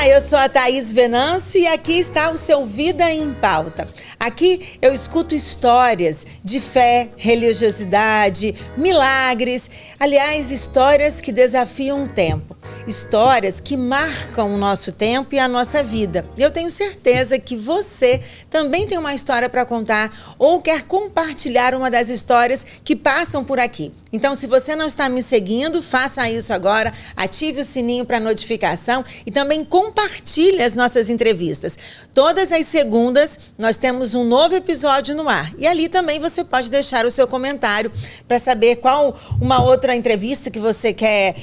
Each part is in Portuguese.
Olá, eu sou a Thaís Venâncio e aqui está o seu Vida em Pauta. Aqui eu escuto histórias de fé, religiosidade, milagres, aliás, histórias que desafiam o tempo. Histórias que marcam o nosso tempo e a nossa vida. Eu tenho certeza que você também tem uma história para contar ou quer compartilhar uma das histórias que passam por aqui. Então, se você não está me seguindo, faça isso agora, ative o sininho para notificação e também compartilhe as nossas entrevistas. Todas as segundas nós temos um novo episódio no ar e ali também você pode deixar o seu comentário para saber qual uma outra entrevista que você quer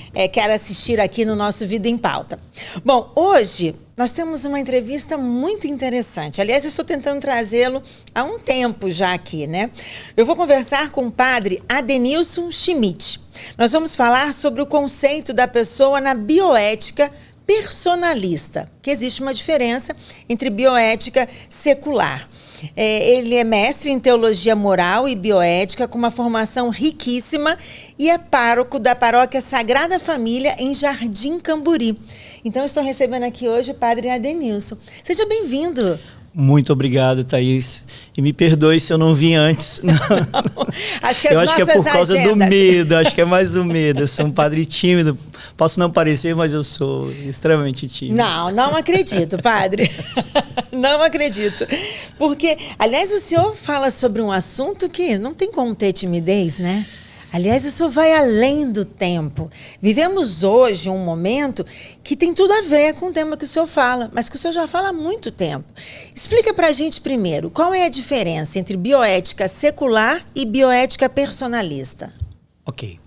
assistir aqui no nosso Vida em Pauta. Bom, hoje nós temos uma entrevista muito interessante. Aliás, eu estou tentando trazê-lo há um tempo já aqui, né? Eu vou conversar com o padre Adenilson Schmidt. Nós vamos falar sobre o conceito da pessoa na bioética personalista, que existe uma diferença entre bioética secular. Ele é mestre em teologia moral e bioética, com uma formação riquíssima e é pároco da paróquia Sagrada Família em Jardim Camburi. Então, estou recebendo aqui hoje o padre Adenilson. Seja bem-vindo. Muito obrigado, Thaís. E me perdoe se eu não vim antes. Não. Acho que eu acho que é por causa agendas. do medo, acho que é mais o medo. Eu sou um padre tímido, posso não parecer, mas eu sou extremamente tímido. Não acredito, padre. Não acredito. Porque, aliás, o senhor fala sobre um assunto que não tem como ter timidez, né? Aliás, isso vai além do tempo. Vivemos hoje um momento que tem tudo a ver com o tema que o senhor fala, mas que o senhor já fala há muito tempo. Explica pra gente primeiro, qual é a diferença entre bioética secular e bioética personalista? Ok.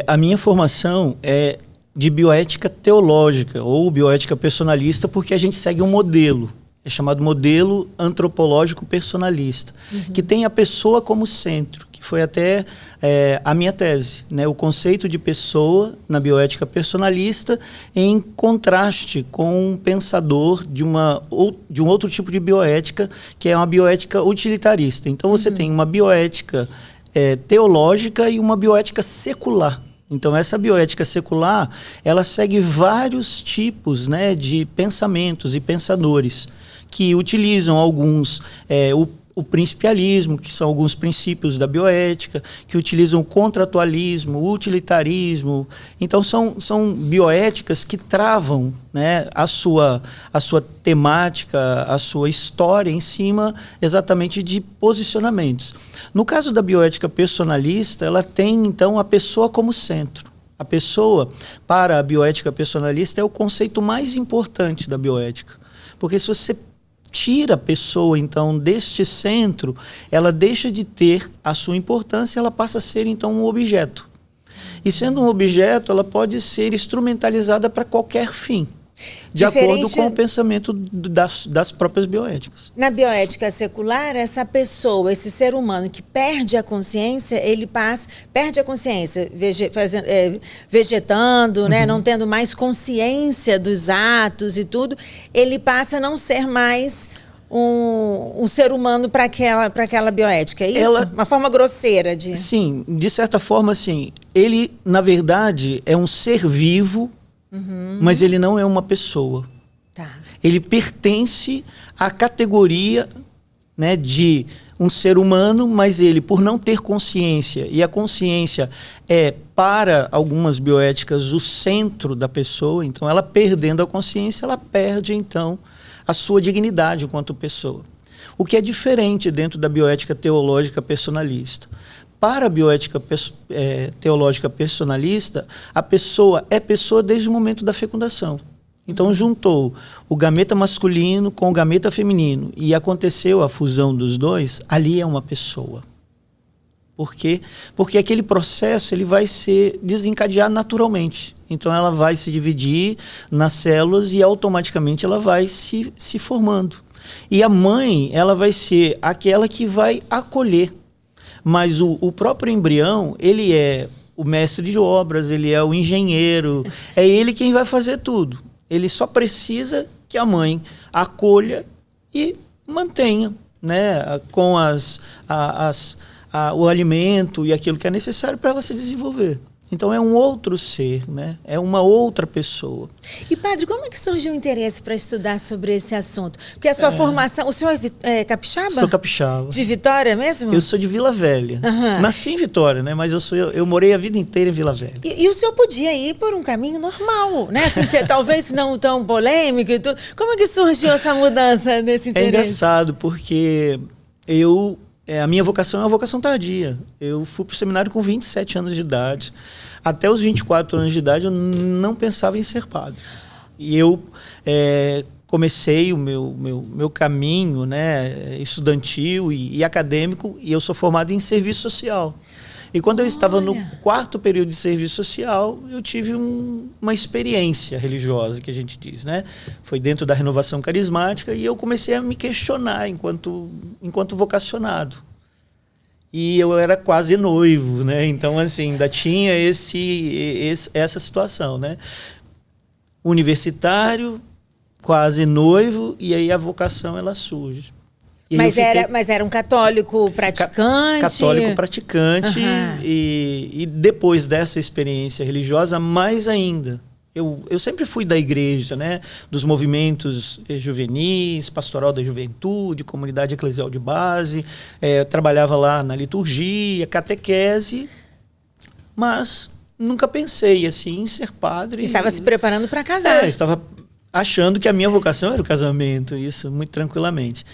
A minha formação é de bioética teológica ou bioética personalista porque a gente segue um modelo. É chamado modelo antropológico personalista, que tem a pessoa como centro, que foi até a minha tese, né? O conceito de pessoa na bioética personalista em contraste com um pensador de um outro tipo de bioética, que é uma bioética utilitarista. Então você tem uma bioética teológica e uma bioética secular. Então, essa bioética secular, ela segue vários tipos, né, de pensamentos e pensadores que utilizam alguns, o principialismo, que são alguns princípios da bioética, que utilizam o contratualismo, o utilitarismo. Então, são bioéticas que travam, né, a sua temática, a sua história em cima exatamente de posicionamentos. No caso da bioética personalista, ela tem, então, a pessoa como centro. A pessoa, para a bioética personalista, é o conceito mais importante da bioética. Porque se você tira a pessoa, então, deste centro, ela deixa de ter a sua importância, ela passa a ser, então, um objeto. E sendo um objeto, ela pode ser instrumentalizada para qualquer fim, de acordo com o pensamento das próprias bioéticas. Na bioética secular, essa pessoa, esse ser humano que perde a consciência, perde a consciência, vegetando, né, não tendo mais consciência dos atos e tudo, ele passa a não ser mais um ser humano para aquela bioética, é isso? Uma forma grosseira de... Sim, de certa forma, sim. Ele, na verdade, é um ser vivo, mas ele não é uma pessoa. Tá. Ele pertence à categoria, né, de um ser humano, mas ele, por não ter consciência, e a consciência é, para algumas bioéticas, o centro da pessoa, então ela perdendo a consciência, ela perde, então, a sua dignidade enquanto pessoa. O que é diferente dentro da bioética teológica personalista. Para a bioética teológica personalista, a pessoa é pessoa desde o momento da fecundação. Então, juntou o gameta masculino com o gameta feminino e aconteceu a fusão dos dois, ali é uma pessoa. Por quê? Porque aquele processo ele vai ser desencadeado naturalmente. Então, ela vai se dividir nas células e automaticamente ela vai se formando. E a mãe, ela vai ser aquela que vai acolher. Mas o próprio embrião, ele é o mestre de obras, ele é o engenheiro, é ele quem vai fazer tudo. Ele só precisa que a mãe acolha e mantenha, né, com o alimento e aquilo que é necessário para ela se desenvolver. Então é um outro ser, né? É uma outra pessoa. E padre, como é que surgiu o interesse para estudar sobre esse assunto? Porque a sua formação, o senhor é capixaba? Sou capixaba. De Vitória mesmo? Eu sou de Vila Velha. Nasci em Vitória, né? Mas eu morei a vida inteira em Vila Velha. E o senhor podia ir por um caminho normal, né? Assim, talvez não tão polêmico e tudo. Como é que surgiu essa mudança nesse interesse? É engraçado, porque a minha vocação é uma vocação tardia. Eu fui para o seminário com 27 anos de idade. Até os 24 anos de idade eu não pensava em ser padre. E eu comecei o meu caminho, né, estudantil e acadêmico, e eu sou formado em serviço social. E quando eu estava no 4º período de serviço social, eu tive uma experiência religiosa, que a gente diz, né? Foi dentro da renovação carismática e eu comecei a me questionar enquanto vocacionado. E eu era quase noivo, né? Então, assim, ainda tinha essa situação, né? Universitário, quase noivo, e aí a vocação ela surge. Mas era um católico praticante? Católico praticante. E depois dessa experiência religiosa, mais ainda. Eu sempre fui da igreja, né? Dos movimentos juvenis, pastoral da juventude, comunidade eclesial de base. Trabalhava lá na liturgia, catequese. Mas nunca pensei assim, em ser padre. Estava se preparando para casar. Estava achando que a minha vocação era o casamento, isso, muito tranquilamente.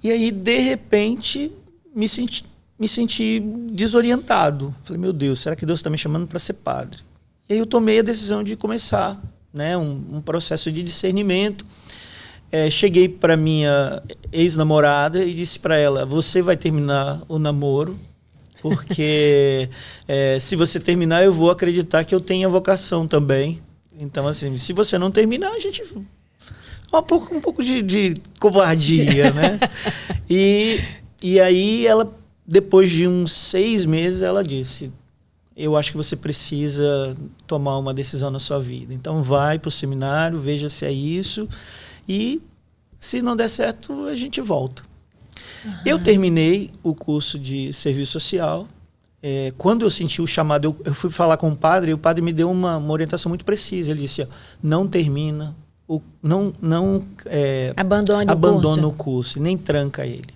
E aí, de repente, me senti desorientado. Falei, meu Deus, será que Deus está me chamando para ser padre? E aí eu tomei a decisão de começar, né, um processo de discernimento. Cheguei para minha ex-namorada e disse para ela, você vai terminar o namoro, porque se você terminar, eu vou acreditar que eu tenho a vocação também. Então, assim, se você não terminar, a gente... Um pouco de covardia, né? E aí, ela, depois de uns 6 meses, ela disse, eu acho que você precisa tomar uma decisão na sua vida. Então, vai para o seminário, veja se é isso. E, se não der certo, a gente volta. Eu terminei o curso de serviço social. Quando eu senti o chamado, eu fui falar com o padre, e o padre me deu uma orientação muito precisa. Ele disse, não termina, não abandone o curso, nem tranca ele.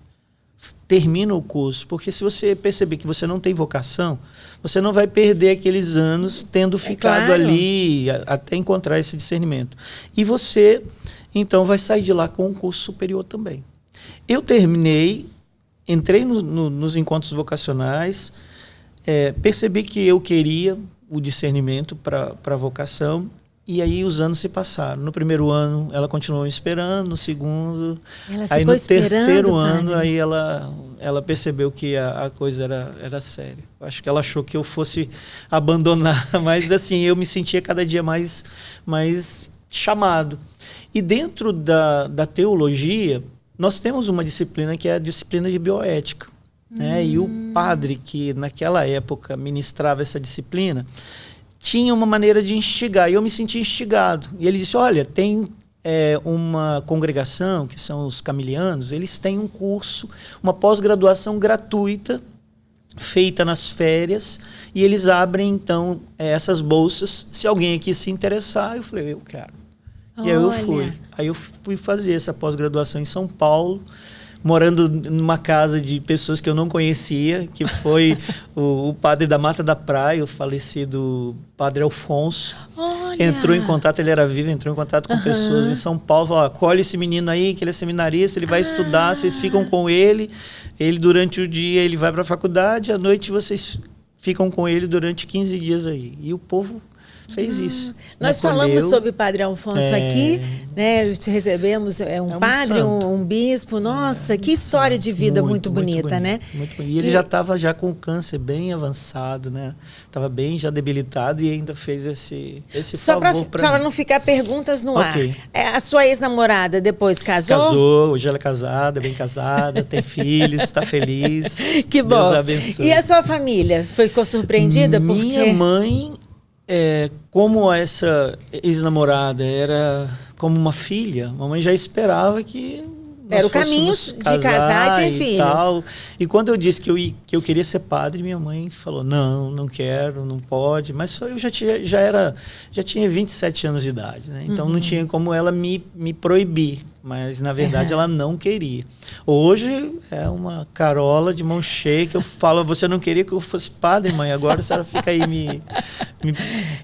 Termina o curso, porque se você perceber que você não tem vocação, você não vai perder aqueles anos tendo ficado ali até encontrar esse discernimento. E você, então, vai sair de lá com um curso superior também. Eu terminei, entrei nos encontros vocacionais, percebi que eu queria o discernimento para a vocação. E aí os anos se passaram. No 1º ano, ela continuou me esperando. No 2º... Aí no 3º ano, aí ela percebeu que a coisa era séria. Acho que ela achou que eu fosse abandonar. Mas assim, eu me sentia cada dia mais chamado. E dentro da teologia, nós temos uma disciplina que é a disciplina de bioética. Né? E o padre que naquela época ministrava essa disciplina... tinha uma maneira de instigar, e eu me senti instigado. E ele disse, olha, tem uma congregação, que são os camilianos, eles têm um curso, uma pós-graduação gratuita, feita nas férias, e eles abrem, então, essas bolsas. Se alguém aqui se interessar, eu falei, eu quero. E aí eu fui. Aí eu fui fazer essa pós-graduação em São Paulo, morando numa casa de pessoas que eu não conhecia, que foi o padre da Mata da Praia, o falecido padre Alfonso. Olha. Entrou em contato, ele era vivo, entrou em contato com pessoas em São Paulo, falou, acolhe esse menino aí, que ele é seminarista, ele vai estudar, vocês ficam com ele durante o dia ele vai para a faculdade, à noite vocês ficam com ele durante 15 dias aí. E o povo fez isso. Nós falamos sobre o Padre Alfonso aqui, né? Recebemos um padre, um bispo. Nossa, que história de vida muito bonita, né? Muito bonito. E ele já estava com o câncer bem avançado, né? Estava bem já debilitado e ainda fez esse favor para Só para não ficar perguntas no ar. A sua ex-namorada depois casou? Casou, hoje ela é casada, bem casada, tem filhos, está feliz. Que bom. Deus abençoe. E a sua família? Ficou surpreendida? Minha mãe... como essa ex-namorada era como uma filha, a mamãe já esperava que Era o caminho de casar e ter filhos. Tal. E quando eu disse que eu queria ser padre, minha mãe falou, não quero, não pode. Mas só eu já tinha 27 anos de idade, né? Então não tinha como ela me proibir. Mas, na verdade, ela não queria. Hoje é uma carola de mão cheia que eu falo, você não queria que eu fosse padre, mãe, agora a senhora fica aí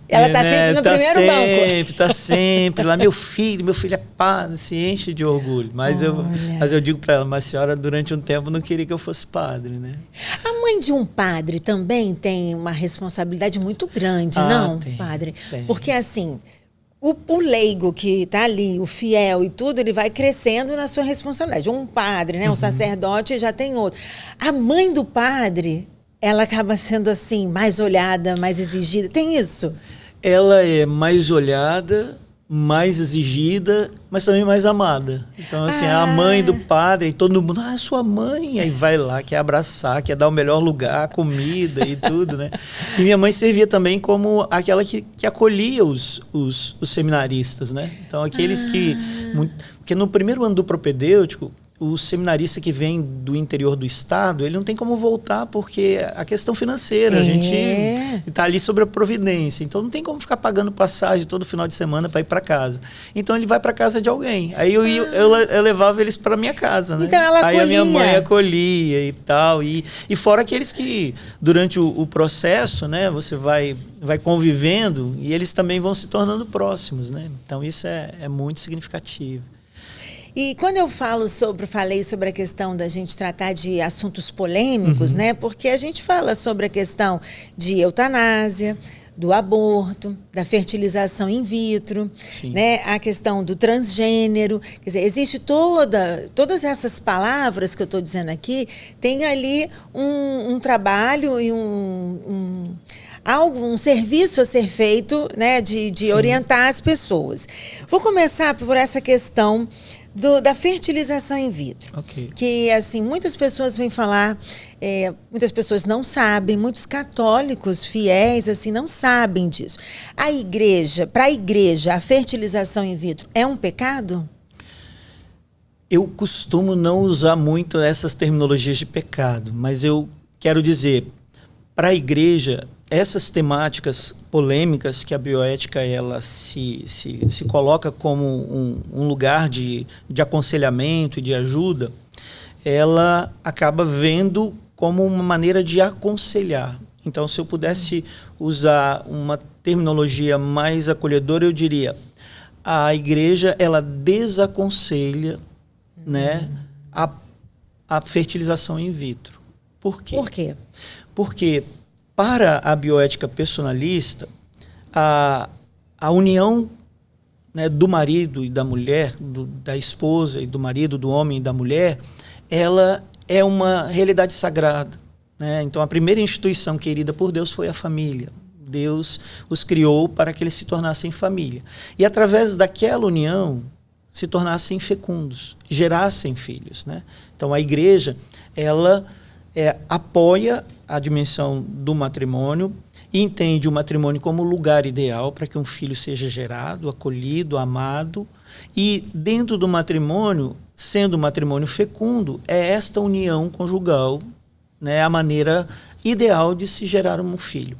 Ela está sempre no primeiro banco. Está sempre lá, meu filho é padre, se enche de orgulho. Mas eu digo para ela, mas a senhora durante um tempo não queria que eu fosse padre, né? A mãe de um padre também tem uma responsabilidade muito grande, não, padre? Tem. Porque assim... O leigo que está ali, o fiel e tudo, ele vai crescendo na sua responsabilidade. Um padre, né? Um sacerdote já tem outro. A mãe do padre, ela acaba sendo assim, mais olhada, mais exigida. Tem isso? Ela é mais olhada, mais exigida, mas também mais amada. Então, assim, a mãe do padre, e todo mundo, sua mãe, aí vai lá, quer abraçar, quer dar o melhor lugar, comida e tudo, né? E minha mãe servia também como aquela que acolhia os seminaristas, né? Então, aqueles porque no primeiro ano do propedêutico, o seminarista que vem do interior do estado, ele não tem como voltar porque a questão financeira, a gente está ali sobre a providência, então não tem como ficar pagando passagem todo final de semana para ir para casa. Então ele vai para casa de alguém. Aí eu levava eles para minha casa, né? Então ela acolhia. Aí a minha mãe acolhia e tal. E fora aqueles que durante o processo, né, você vai convivendo e eles também vão se tornando próximos, né? Então isso é muito significativo. E quando eu falei sobre a questão da gente tratar de assuntos polêmicos, né? Porque a gente fala sobre a questão de eutanásia, do aborto, da fertilização in vitro, né? A questão do transgênero. Quer dizer, existe todas essas palavras que eu estou dizendo aqui, tem ali um trabalho e um serviço a ser feito, né? De orientar as pessoas. Vou começar por essa questão da fertilização in vitro. Que, assim, muitas pessoas vêm falar, muitas pessoas não sabem, muitos católicos fiéis, assim, não sabem disso. Para a igreja, a fertilização in vitro é um pecado? Eu costumo não usar muito essas terminologias de pecado, mas eu quero dizer, para a igreja, essas temáticas polêmicas que a bioética ela se coloca como um lugar de aconselhamento e de ajuda, ela acaba vendo como uma maneira de aconselhar. Então, se eu pudesse usar uma terminologia mais acolhedora, eu diria, a igreja ela desaconselha, né, a fertilização in vitro. Por quê? Por quê? Porque para a bioética personalista, a união, né, do marido e da mulher, da esposa e do marido, do homem e da mulher, ela é uma realidade sagrada, né? Então, a primeira instituição querida por Deus foi a família. Deus os criou para que eles se tornassem família. E, através daquela união, se tornassem fecundos, gerassem filhos, né? Então, a igreja, ela apoia a dimensão do matrimônio e entende o matrimônio como lugar ideal para que um filho seja gerado, acolhido, amado. E dentro do matrimônio, sendo um matrimônio fecundo, é esta união conjugal, né, a maneira ideal de se gerar um filho.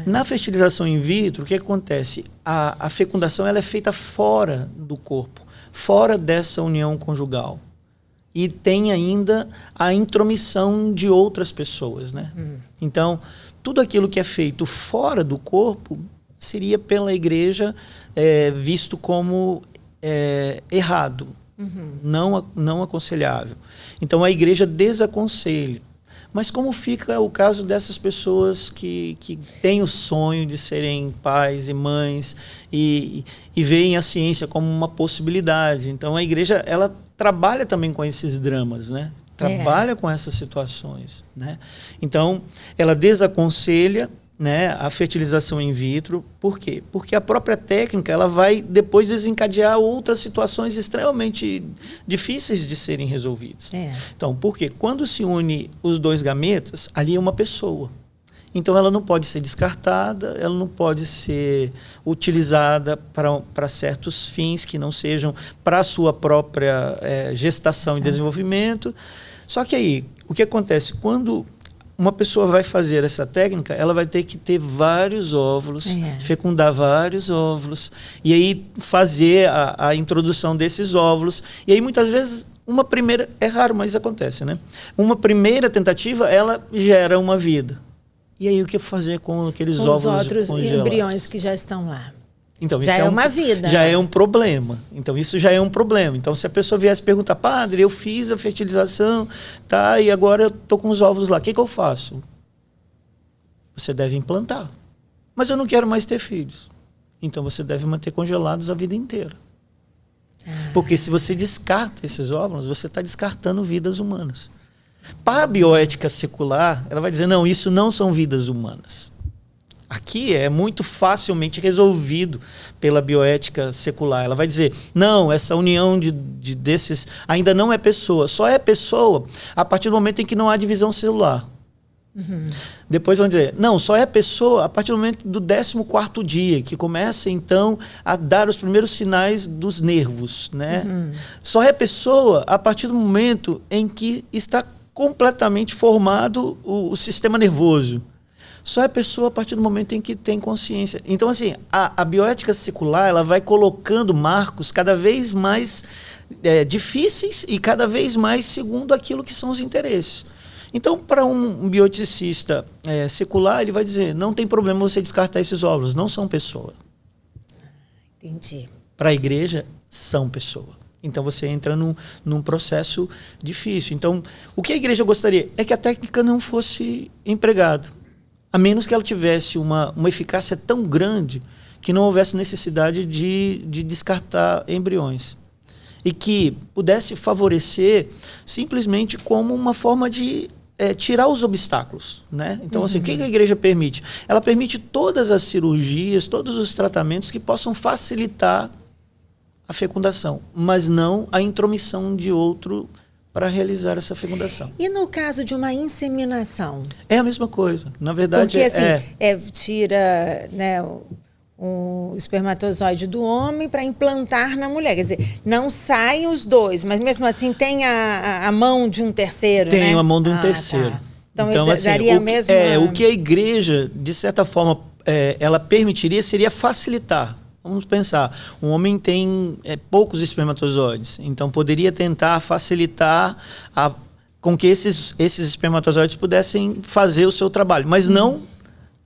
Na fertilização in vitro, o que acontece? A fecundação ela é feita fora do corpo, fora dessa união conjugal. E tem ainda a intromissão de outras pessoas, né? Então, tudo aquilo que é feito fora do corpo seria pela igreja visto como errado, não aconselhável. Então, a igreja desaconselha. Mas como fica o caso dessas pessoas que têm o sonho de serem pais e mães e veem a ciência como uma possibilidade? Então, a igreja ela trabalha também com esses dramas, né? Trabalha com essas situações, né? Então, ela desaconselha, né, a fertilização in vitro. Por quê? Porque a própria técnica ela vai depois desencadear outras situações extremamente difíceis de serem resolvidas. Então, por quê? Quando se une os dois gametas, ali é uma pessoa. Então, ela não pode ser descartada, ela não pode ser utilizada para certos fins que não sejam para a sua própria gestação e desenvolvimento. Só que aí, o que acontece? Quando uma pessoa vai fazer essa técnica, ela vai ter que ter vários óvulos, fecundar vários óvulos, e aí fazer a introdução desses óvulos. E aí, muitas vezes, uma primeira... É raro, mas acontece, né? Uma primeira tentativa, ela gera uma vida. E aí, o que fazer com aqueles óvulos outros congelados? embriões que já estão lá? Então, já isso é uma vida. Já é um problema. Então, isso já é um problema. Então, se a pessoa viesse perguntar, padre, eu fiz a fertilização, tá, e agora eu estou com os óvulos lá, o que eu faço? Você deve implantar. Mas eu não quero mais ter filhos. Então, você deve manter congelados a vida inteira. Porque se você descarta esses óvulos, você está descartando vidas humanas. Para a bioética secular, ela vai dizer, não, isso não são vidas humanas. Aqui é muito facilmente resolvido pela bioética secular. Ela vai dizer, não, essa união desses ainda não é pessoa. Só é pessoa a partir do momento em que não há divisão celular. Depois vão dizer, não, só é pessoa a partir do momento do 14º dia, que começa, então, a dar os primeiros sinais dos nervos. Né? Só é pessoa a partir do momento em que está completamente formado o sistema nervoso. Só é pessoa a partir do momento em que tem consciência. Então, assim, a bioética secular, ela vai colocando marcos cada vez mais difíceis e cada vez mais segundo aquilo que são os interesses. Então, para um bioeticista secular, ele vai dizer, não tem problema você descartar esses óvulos, não são pessoa. Entendi. Para a igreja, são pessoa. Então, você entra num processo difícil. Então, o que a igreja gostaria é que a técnica não fosse empregada, a menos que ela tivesse uma eficácia tão grande que não houvesse necessidade de descartar embriões. E que pudesse favorecer simplesmente como uma forma de tirar os obstáculos. Né? Então, assim, o que a igreja permite? Ela permite todas as cirurgias, todos os tratamentos que possam facilitar a fecundação, mas não a intromissão de outro para realizar essa fecundação. E no caso de uma inseminação? É a mesma coisa. Na verdade, porque, assim, tira, né, o espermatozoide do homem para implantar na mulher. Quer dizer, não saem os dois, mas mesmo assim tem a mão de um terceiro, tem, né? a mão de um terceiro. Tá. Então assim, daria a mesma... o que a igreja, de certa forma, ela permitiria seria facilitar. Vamos pensar, um homem tem poucos espermatozoides, então poderia tentar facilitar com que esses espermatozoides pudessem fazer o seu trabalho, mas não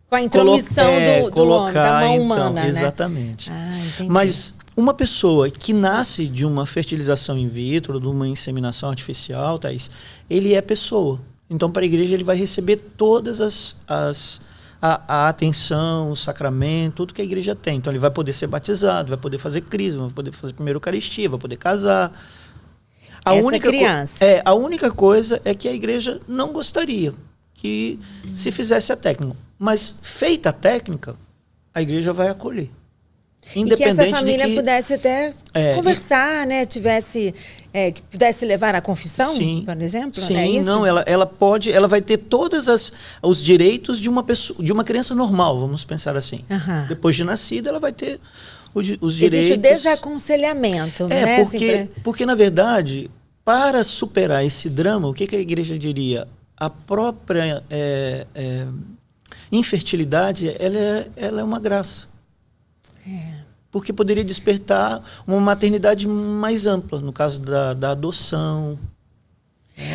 com a intromissão do homem, da mão humana, então, exatamente. Né? Entendi. Mas uma pessoa que nasce de uma fertilização in vitro, de uma inseminação artificial, Thaís, ele é pessoa. Então, para a igreja, ele vai receber todas a atenção, o sacramento, tudo que a igreja tem. Então, ele vai poder ser batizado, vai poder fazer crisma, vai poder fazer primeira eucaristia, vai poder casar. A única coisa é que a igreja não gostaria que se fizesse a técnica. Mas, feita a técnica, a igreja vai acolher. E que essa família pudesse até conversar, né? Tivesse... que pudesse levar à confissão, sim, por exemplo? Sim, é isso? Não, ela vai ter todos os direitos de uma criança normal, vamos pensar assim. Depois de nascida, ela vai ter os direitos... Existe o desaconselhamento, né? Porque, na verdade, para superar esse drama, o que a igreja diria? A própria infertilidade, ela é uma graça. Porque poderia despertar uma maternidade mais ampla, no caso da adoção.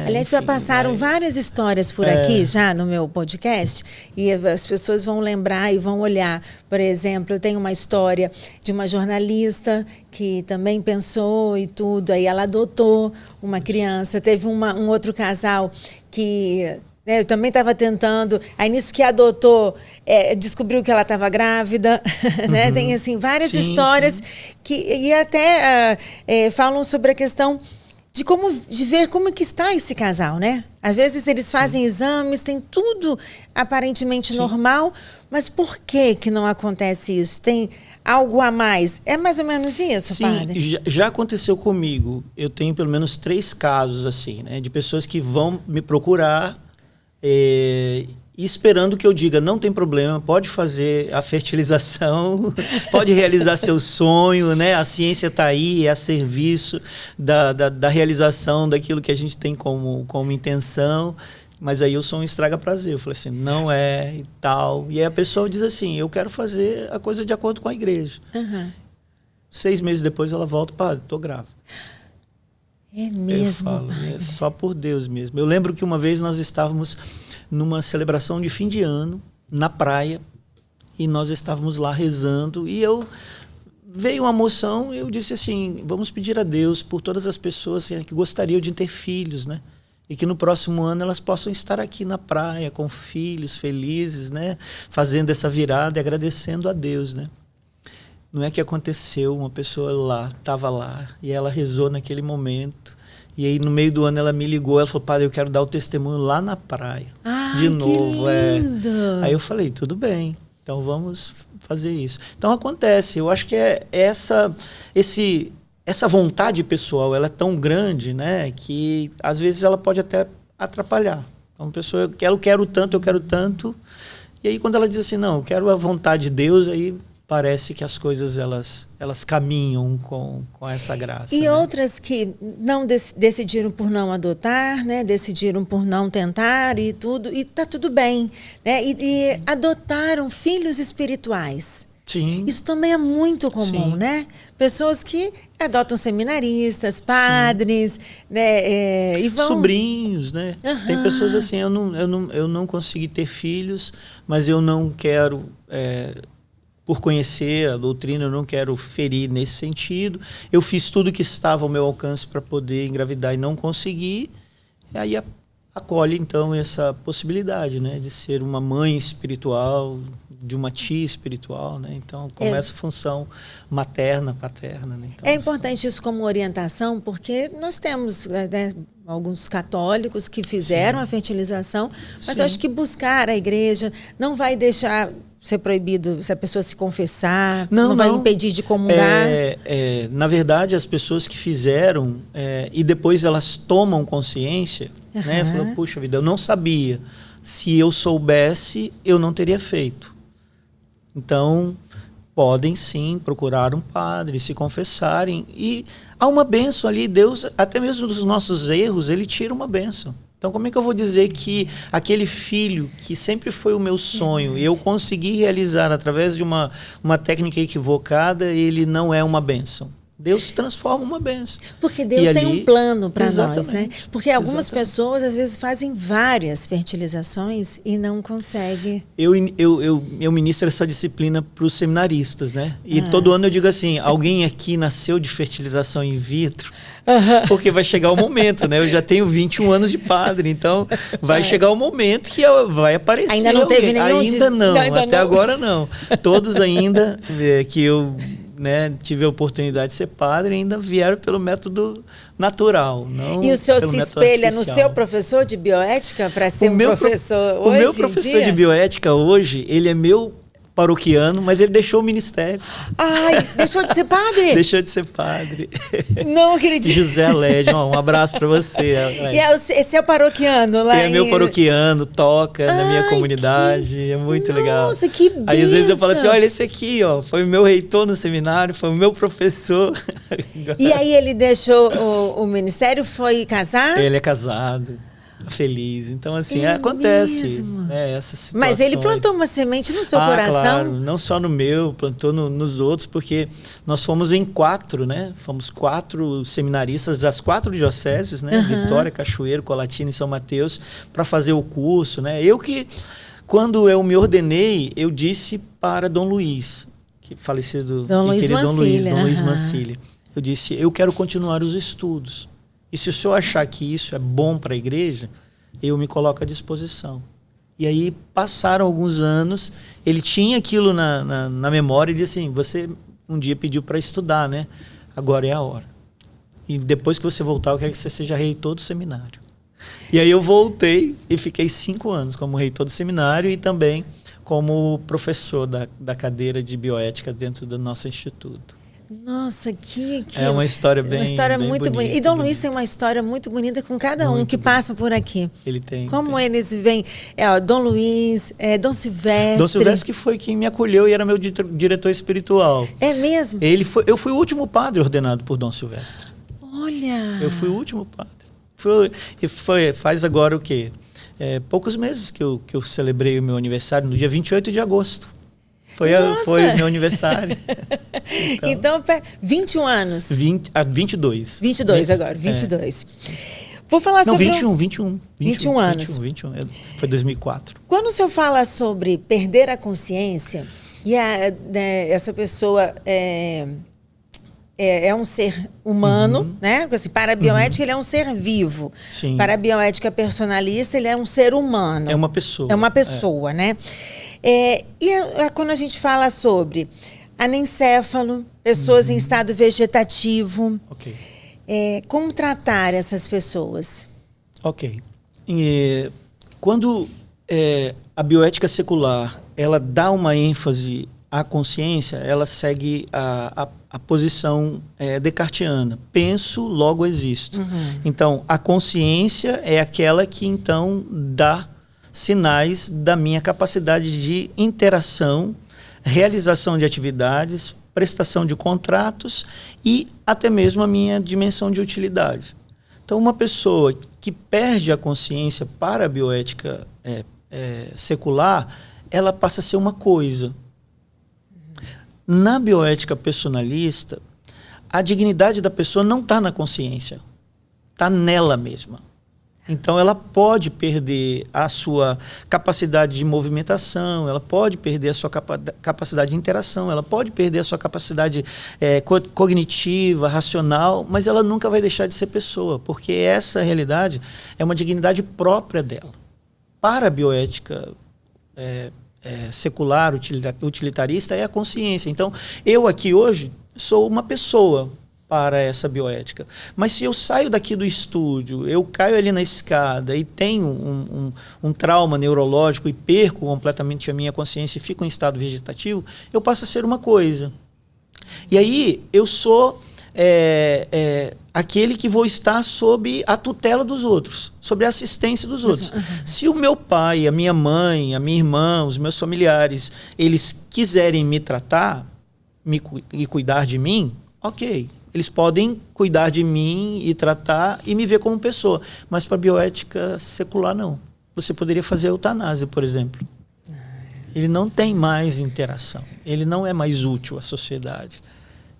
Aliás, já passaram várias histórias por aqui, já no meu podcast, e as pessoas vão lembrar e vão olhar. Por exemplo, eu tenho uma história de uma jornalista que também pensou e tudo, aí ela adotou uma criança. Teve um outro casal que... eu também estava tentando, aí nisso que adotou, descobriu que ela estava grávida, né? Tem assim várias histórias que até falam sobre a questão de ver como que está esse casal, né? Às vezes eles fazem exames, tem tudo aparentemente normal, mas por que não acontece isso? Tem algo a mais? É mais ou menos isso, padre? Sim, já aconteceu comigo. Eu tenho pelo menos 3 casos assim, né? De pessoas que vão me procurar. E e esperando que eu diga, não tem problema, pode fazer a fertilização, pode realizar seu sonho, né? A ciência está aí, é a serviço da realização daquilo que a gente tem como intenção. Mas aí eu sou um estraga-prazer. Eu falei assim, não é e tal. E aí a pessoa diz assim, eu quero fazer a coisa de acordo com a igreja. 6 meses depois ela volta, padre, estou grávida. É mesmo, eu falo, padre? É só por Deus mesmo. Eu lembro que uma vez nós estávamos numa celebração de fim de ano, na praia, e nós estávamos lá rezando, e veio uma moção, e eu disse assim, vamos pedir a Deus por todas as pessoas assim, que gostariam de ter filhos, né? E que no próximo ano elas possam estar aqui na praia com filhos felizes, né? Fazendo essa virada e agradecendo a Deus, né? Não é que aconteceu, uma pessoa lá, estava lá, e ela rezou naquele momento. E aí, no meio do ano, ela me ligou, ela falou, padre, eu quero dar o testemunho lá na praia. De novo. Que lindo. Aí eu falei, tudo bem, então vamos fazer isso. Então acontece, eu acho que essa vontade pessoal, ela é tão grande, né, que às vezes ela pode até atrapalhar. Então a pessoa, eu quero tanto, e aí quando ela diz assim, não, eu quero a vontade de Deus, aí parece que as coisas elas caminham com essa graça. E né? outras que não decidiram por não adotar, né? Decidiram por não tentar e tudo, e tá tudo bem, né? E adotaram filhos espirituais. Sim. Isso também é muito comum, Sim. né? Pessoas que adotam seminaristas, padres, né? E vão... Sobrinhos, né? Tem pessoas assim, eu não consegui ter filhos, mas eu não quero... por conhecer a doutrina, eu não quero ferir nesse sentido. Eu fiz tudo que estava ao meu alcance para poder engravidar e não consegui. E aí acolhe, então, essa possibilidade, né, de ser uma mãe espiritual, de uma tia espiritual, né? Então, com essa função materna, paterna. Né? Então, é importante isso como orientação, porque nós temos alguns católicos que fizeram a fertilização, mas eu acho que buscar a igreja não vai deixar ser proibido se a pessoa se confessar, não vai impedir de comungar. Na verdade, as pessoas que fizeram e depois elas tomam consciência, né? Falam, puxa vida, eu não sabia. Se eu soubesse, eu não teria feito. Então, podem sim procurar um padre, se confessarem. E há uma bênção ali, Deus, até mesmo dos nossos erros, ele tira uma bênção. Então, como é que eu vou dizer que aquele filho que sempre foi o meu sonho e eu consegui realizar através de uma técnica equivocada, ele não é uma bênção? Deus transforma uma bênção. Porque Deus tem um plano para nós, né? Porque algumas pessoas, às vezes, fazem várias fertilizações e não conseguem. Eu ministro essa disciplina para os seminaristas, né? E todo ano eu digo assim, alguém aqui nasceu de fertilização in vitro? Porque vai chegar o momento, né? Eu já tenho 21 anos de padre, então vai chegar o momento que vai aparecer. Ainda não teve nenhum? Ainda não, até agora não. Todos ainda que eu... né, tive a oportunidade de ser padre, ainda vieram pelo método natural. Não e o senhor pelo se método espelha artificial. no seu professor de bioética para ser um professor hoje? O meu professor de bioética hoje, ele é meu paroquiano, mas ele deixou o ministério. Ai, deixou de ser padre? Deixou de ser padre. Não acredito. José Alédio, um abraço para você. E esse é o paroquiano lá? É meu paroquiano, toca na minha comunidade, é muito legal. Nossa, que bênção. Aí às vezes eu falo assim, olha esse aqui, ó, foi o meu reitor no seminário, foi o meu professor. E aí ele deixou o ministério, foi casar? Ele é casado. Feliz. Então, assim, acontece essas situações. Mas ele plantou uma semente no seu coração? Claro, não só no meu, plantou nos outros, porque nós fomos em 4, né? Fomos 4 seminaristas das 4 dioceses, né? Vitória, Cachoeiro, Colatina e São Mateus, para fazer o curso, né? Quando eu me ordenei, eu disse para Dom Luiz, que falecido, Dom Luiz Mancilha. Eu disse, eu quero continuar os estudos. E se o senhor achar que isso é bom para a igreja, eu me coloco à disposição. E aí passaram alguns anos, ele tinha aquilo na memória e disse assim, você um dia pediu para estudar, né? Agora é a hora. E depois que você voltar, eu quero que você seja reitor do seminário. E aí eu voltei e fiquei 5 anos como reitor do seminário e também como professor da cadeira de bioética dentro do nosso instituto. Nossa, é uma história bem, uma história bem muito bonita. E Dom Luiz tem uma história muito bonita com cada um que passa por aqui. Ele tem. Como eles vêm? Dom Luiz, Dom Silvestre. Dom Silvestre que foi quem me acolheu e era meu diretor espiritual. É mesmo? Eu fui o último padre ordenado por Dom Silvestre. Olha! Eu fui o último padre. Faz agora o quê? Poucos meses que eu celebrei o meu aniversário, no dia 28 de agosto. Foi meu aniversário. Então 21 anos. 22. 22 agora, 22. Vou falar Não, sobre... 21 anos. 21, foi 2004. Quando o senhor fala sobre perder a consciência, e essa pessoa é um ser humano, né? Assim, para a bioética, ele é um ser vivo. Sim. Para a bioética personalista, ele é um ser humano. É uma pessoa. É uma pessoa, né? Quando a gente fala sobre anencéfalo, pessoas em estado vegetativo, Ok. Como tratar essas pessoas? Ok. Quando a bioética secular ela dá uma ênfase à consciência, ela segue a posição descartiana. Penso, logo existo. Então, a consciência é aquela que, então, dá sinais da minha capacidade de interação, realização de atividades, prestação de contratos e até mesmo a minha dimensão de utilidade. Então, uma pessoa que perde a consciência para a bioética secular, ela passa a ser uma coisa. Na bioética personalista, a dignidade da pessoa não está na consciência, está nela mesma. Então, ela pode perder a sua capacidade de movimentação, ela pode perder a sua capacidade de interação, ela pode perder a sua capacidade cognitiva, racional, mas ela nunca vai deixar de ser pessoa, porque essa realidade é uma dignidade própria dela. Para a bioética secular, utilitarista, é a consciência. Então, eu aqui hoje sou uma pessoa para essa bioética. Mas se eu saio daqui do estúdio, eu caio ali na escada e tenho um trauma neurológico e perco completamente a minha consciência e fico em estado vegetativo, eu passo a ser uma coisa. E aí eu sou aquele que vou estar sob a tutela dos outros, sobre a assistência dos outros. Se o meu pai, a minha mãe, a minha irmã, os meus familiares, eles quiserem me tratar e cuidar de mim, ok. Eles podem cuidar de mim e tratar e me ver como pessoa. Mas para a bioética secular, não. Você poderia fazer eutanásia, por exemplo. Ele não tem mais interação. Ele não é mais útil à sociedade.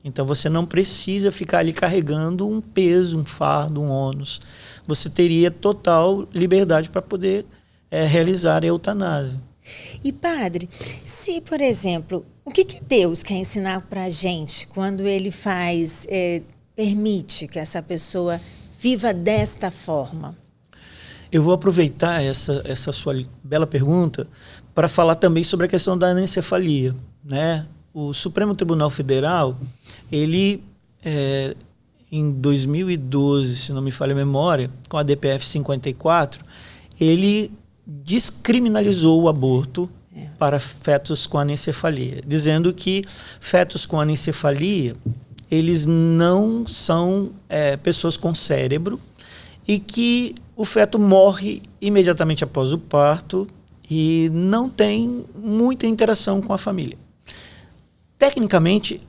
Então, você não precisa ficar ali carregando um peso, um fardo, um ônus. Você teria total liberdade para poder realizar a eutanásia. E, padre, se, por exemplo, o que Deus quer ensinar para a gente quando ele permite que essa pessoa viva desta forma? Eu vou aproveitar essa sua bela pergunta para falar também sobre a questão da anencefalia, né? O Supremo Tribunal Federal, ele, em 2012, se não me falha a memória, com a DPF 54, ele descriminalizou o aborto para fetos com anencefalia, dizendo que fetos com anencefalia, eles não são pessoas com cérebro e que o feto morre imediatamente após o parto e não tem muita interação com a família. Tecnicamente,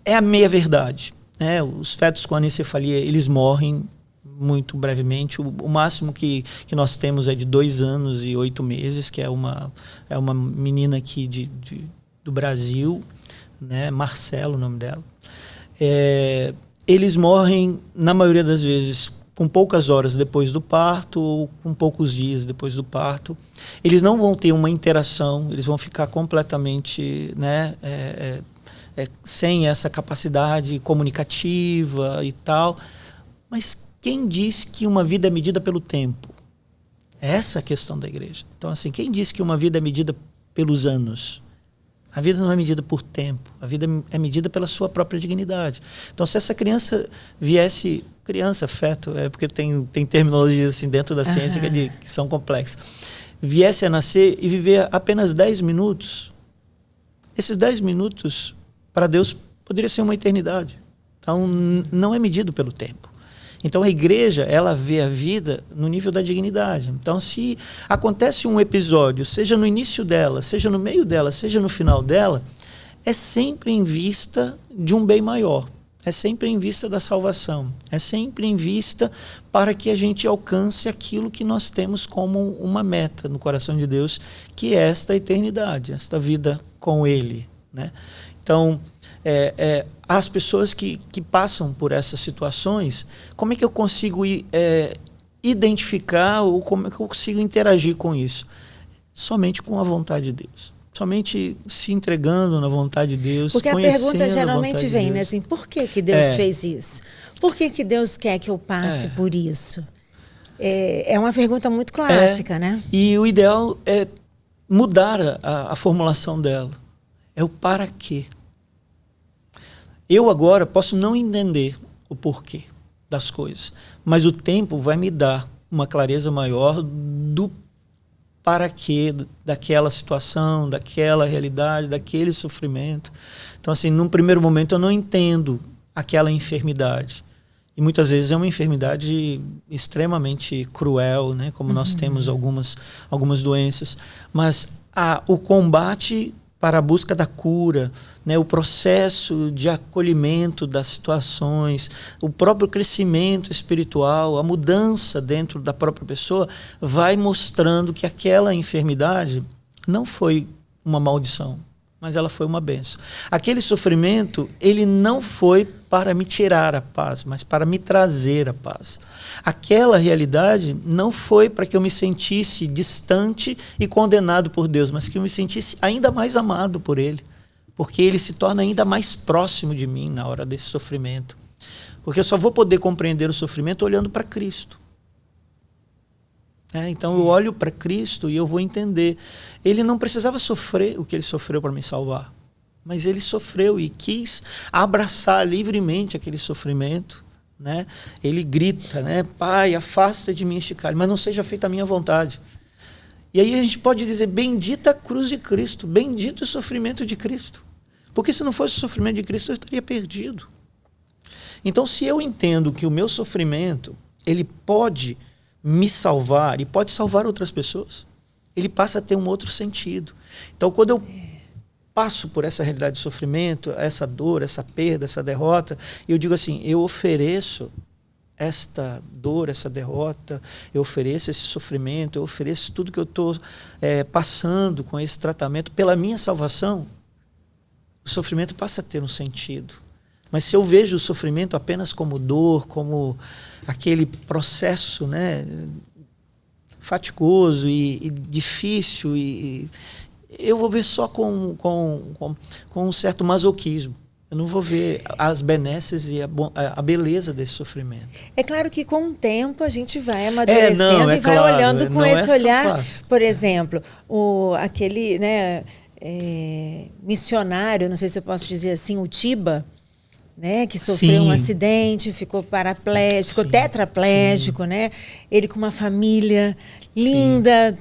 é a meia-verdade, né? Os fetos com anencefalia, eles morrem muito brevemente. O máximo que nós temos é de 2 anos e 8 meses, que é uma menina aqui do Brasil, né? Marcelo, o nome dela. Eles morrem, na maioria das vezes, com poucas horas depois do parto ou com poucos dias depois do parto. Eles não vão ter uma interação, eles vão ficar completamente, né, sem essa capacidade comunicativa e tal. Mas quem diz que uma vida é medida pelo tempo? Essa é a questão da igreja. Então, assim, quem diz que uma vida é medida pelos anos? A vida não é medida por tempo. A vida é medida pela sua própria dignidade. Então, se essa criança viesse... Criança, feto, porque tem terminologias assim dentro da ciência que são complexas. Viesse a nascer e viver apenas 10 minutos. Esses 10 minutos, para Deus, poderia ser uma eternidade. Então, não é medido pelo tempo. Então, a igreja, ela vê a vida no nível da dignidade. Então, se acontece um episódio, seja no início dela, seja no meio dela, seja no final dela, é sempre em vista de um bem maior. É sempre em vista da salvação. É sempre em vista para que a gente alcance aquilo que nós temos como uma meta no coração de Deus, que é esta eternidade, esta vida com Ele, né? Então, as pessoas que passam por essas situações, como é que eu consigo identificar ou como é que eu consigo interagir com isso? Somente com a vontade de Deus. Somente se entregando na vontade de Deus. Porque a pergunta geralmente vem, né? Assim, por que Deus fez isso? Por que Deus quer que eu passe por isso? É uma pergunta muito clássica, né? E o ideal é mudar a formulação dela. É o para quê. Eu agora posso não entender o porquê das coisas, mas o tempo vai me dar uma clareza maior do para quê daquela situação, daquela realidade, daquele sofrimento. Então, assim, num primeiro momento eu não entendo aquela enfermidade. E muitas vezes é uma enfermidade extremamente cruel, né? Como nós temos algumas doenças. Mas o combate para a busca da cura, né, o processo de acolhimento das situações, o próprio crescimento espiritual, a mudança dentro da própria pessoa, vai mostrando que aquela enfermidade não foi uma maldição, mas ela foi uma bênção. Aquele sofrimento, ele não foi para me tirar a paz, mas para me trazer a paz. Aquela realidade não foi para que eu me sentisse distante e condenado por Deus, mas que eu me sentisse ainda mais amado por Ele, porque Ele se torna ainda mais próximo de mim na hora desse sofrimento. Porque eu só vou poder compreender o sofrimento olhando para Cristo. Então eu olho para Cristo e eu vou entender. Ele não precisava sofrer o que Ele sofreu para me salvar, mas Ele sofreu e quis abraçar livremente aquele sofrimento, né? Ele grita, né? Pai, afasta de mim este cálice, mas não seja feita a minha vontade. E aí a gente pode dizer, bendita a cruz de Cristo, bendito o sofrimento de Cristo. Porque se não fosse o sofrimento de Cristo, eu estaria perdido. Então, se eu entendo que o meu sofrimento, ele pode me salvar e pode salvar outras pessoas, ele passa a ter um outro sentido. Então, quando eu passo por essa realidade de sofrimento, essa dor, essa perda, essa derrota, eu digo assim, eu ofereço esta dor, essa derrota, eu ofereço esse sofrimento, eu ofereço tudo que eu estou passando com esse tratamento pela minha salvação, o sofrimento passa a ter um sentido. Mas se eu vejo o sofrimento apenas como dor, como aquele processo, né, fatigoso e difícil, e eu vou ver só com um certo masoquismo. Eu não vou ver as benesses e a beleza desse sofrimento. É claro que com o tempo a gente vai amadurecendo e vai olhando com esse olhar. Por exemplo, aquele, né, missionário, não sei se eu posso dizer assim, o Tiba, né, que sofreu um acidente, ficou paraplégico, ficou tetraplégico, né? Ele com uma família linda,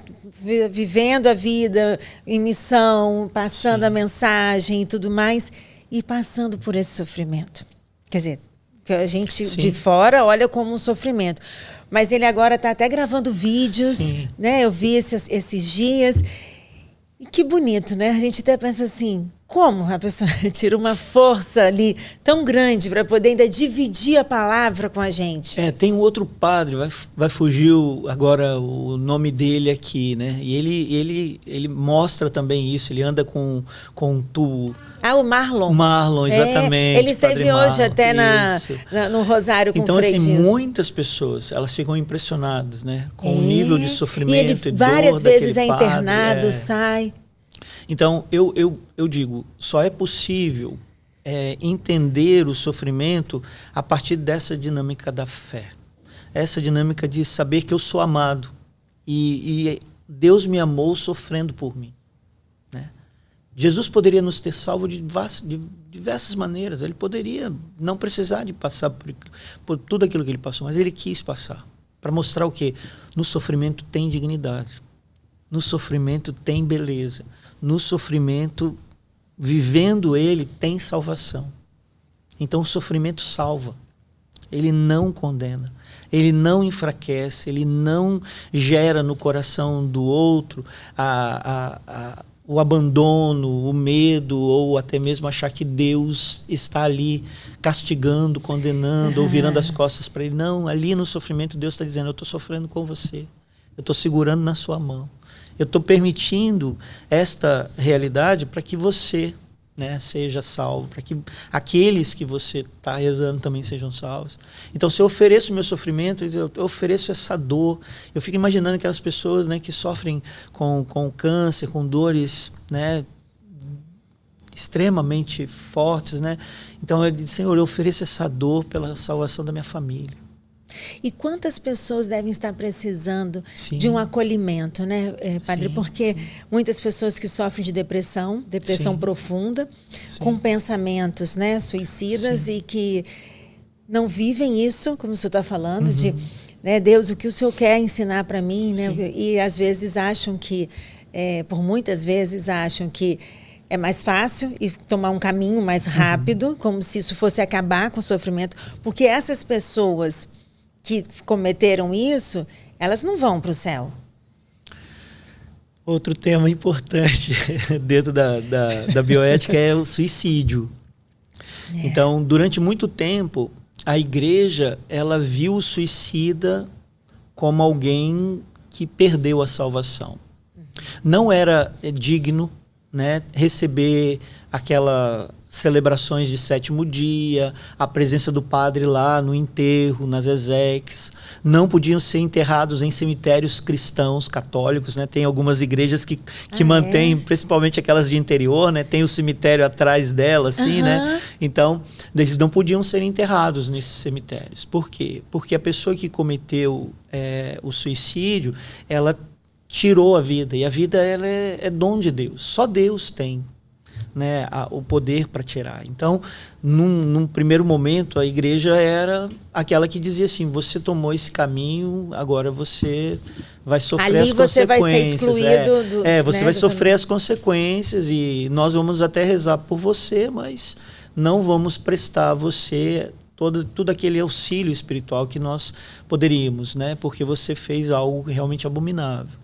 vivendo a vida em missão, passando a mensagem e tudo mais, e passando por esse sofrimento. Quer dizer, que a gente de fora olha como um sofrimento. Mas ele agora está até gravando vídeos, né? Eu vi esses dias. E que bonito, né? A gente até pensa assim, como a pessoa tira uma força ali tão grande para poder ainda dividir a palavra com a gente? Tem um outro padre, vai fugir agora o nome dele aqui, né? E ele mostra também isso, ele anda com um tubo. O Marlon. Marlon, exatamente. Ele esteve hoje até no Rosário com então, o Frei assim, Gilson. Muitas pessoas, elas ficam impressionadas, né? Com o nível de sofrimento e ele e dor várias vezes é padre, internado, sai. Então, eu digo, só é possível entender o sofrimento a partir dessa dinâmica da fé. Essa dinâmica de saber que eu sou amado. E Deus me amou sofrendo por mim. Né? Jesus poderia nos ter salvo de diversas maneiras. Ele poderia não precisar de passar por tudo aquilo que ele passou, mas ele quis passar. Para mostrar o quê? No sofrimento tem dignidade. No sofrimento tem beleza. No sofrimento, vivendo ele, tem salvação. Então o sofrimento salva. Ele não condena. Ele não enfraquece. Ele não gera no coração do outro o abandono, o medo, ou até mesmo achar que Deus está ali castigando, condenando, ou virando as costas para ele. Não, ali no sofrimento Deus está dizendo, eu estou sofrendo com você. Eu estou segurando na sua mão. Eu estou permitindo esta realidade para que você, né, seja salvo, para que aqueles que você está rezando também sejam salvos. Então, se eu ofereço o meu sofrimento, eu ofereço essa dor. Eu fico imaginando aquelas pessoas, né, que sofrem com câncer, com dores, né, extremamente fortes, né? Então, eu digo, Senhor, eu ofereço essa dor pela salvação da minha família. E quantas pessoas devem estar precisando Sim. de um acolhimento, né, Padre? Sim, porque sim. muitas pessoas que sofrem de depressão Sim. profunda, Sim. com pensamentos, né, suicidas, Sim. e que não vivem isso, como o senhor está falando, de, né, Deus, o que o senhor quer ensinar para mim, né? E às vezes acham que, por muitas vezes acham que é mais fácil e tomar um caminho mais rápido, como se isso fosse acabar com o sofrimento, porque essas pessoas que cometeram isso, elas não vão para o céu. Outro tema importante dentro da bioética é o suicídio. Então, durante muito tempo, a igreja ela viu o suicida como alguém que perdeu a salvação. Não era digno, né, receber aquelas celebrações de sétimo dia, a presença do padre lá no enterro, nas exequias. Não podiam ser enterrados em cemitérios cristãos, católicos, né? Tem algumas igrejas que mantêm, principalmente aquelas de interior, né? Tem o cemitério atrás dela, assim, né? Então, eles não podiam ser enterrados nesses cemitérios. Por quê? Porque a pessoa que cometeu o suicídio, ela tirou a vida. E a vida ela é dom de Deus. Só Deus tem, né, o poder para tirar. Então, num primeiro momento, a igreja era aquela que dizia assim, você tomou esse caminho, agora você vai sofrer as consequências. Ali você vai ser excluído. Você vai sofrer as consequências e nós vamos até rezar por você, mas não vamos prestar a você todo aquele auxílio espiritual que nós poderíamos, né, porque você fez algo realmente abominável.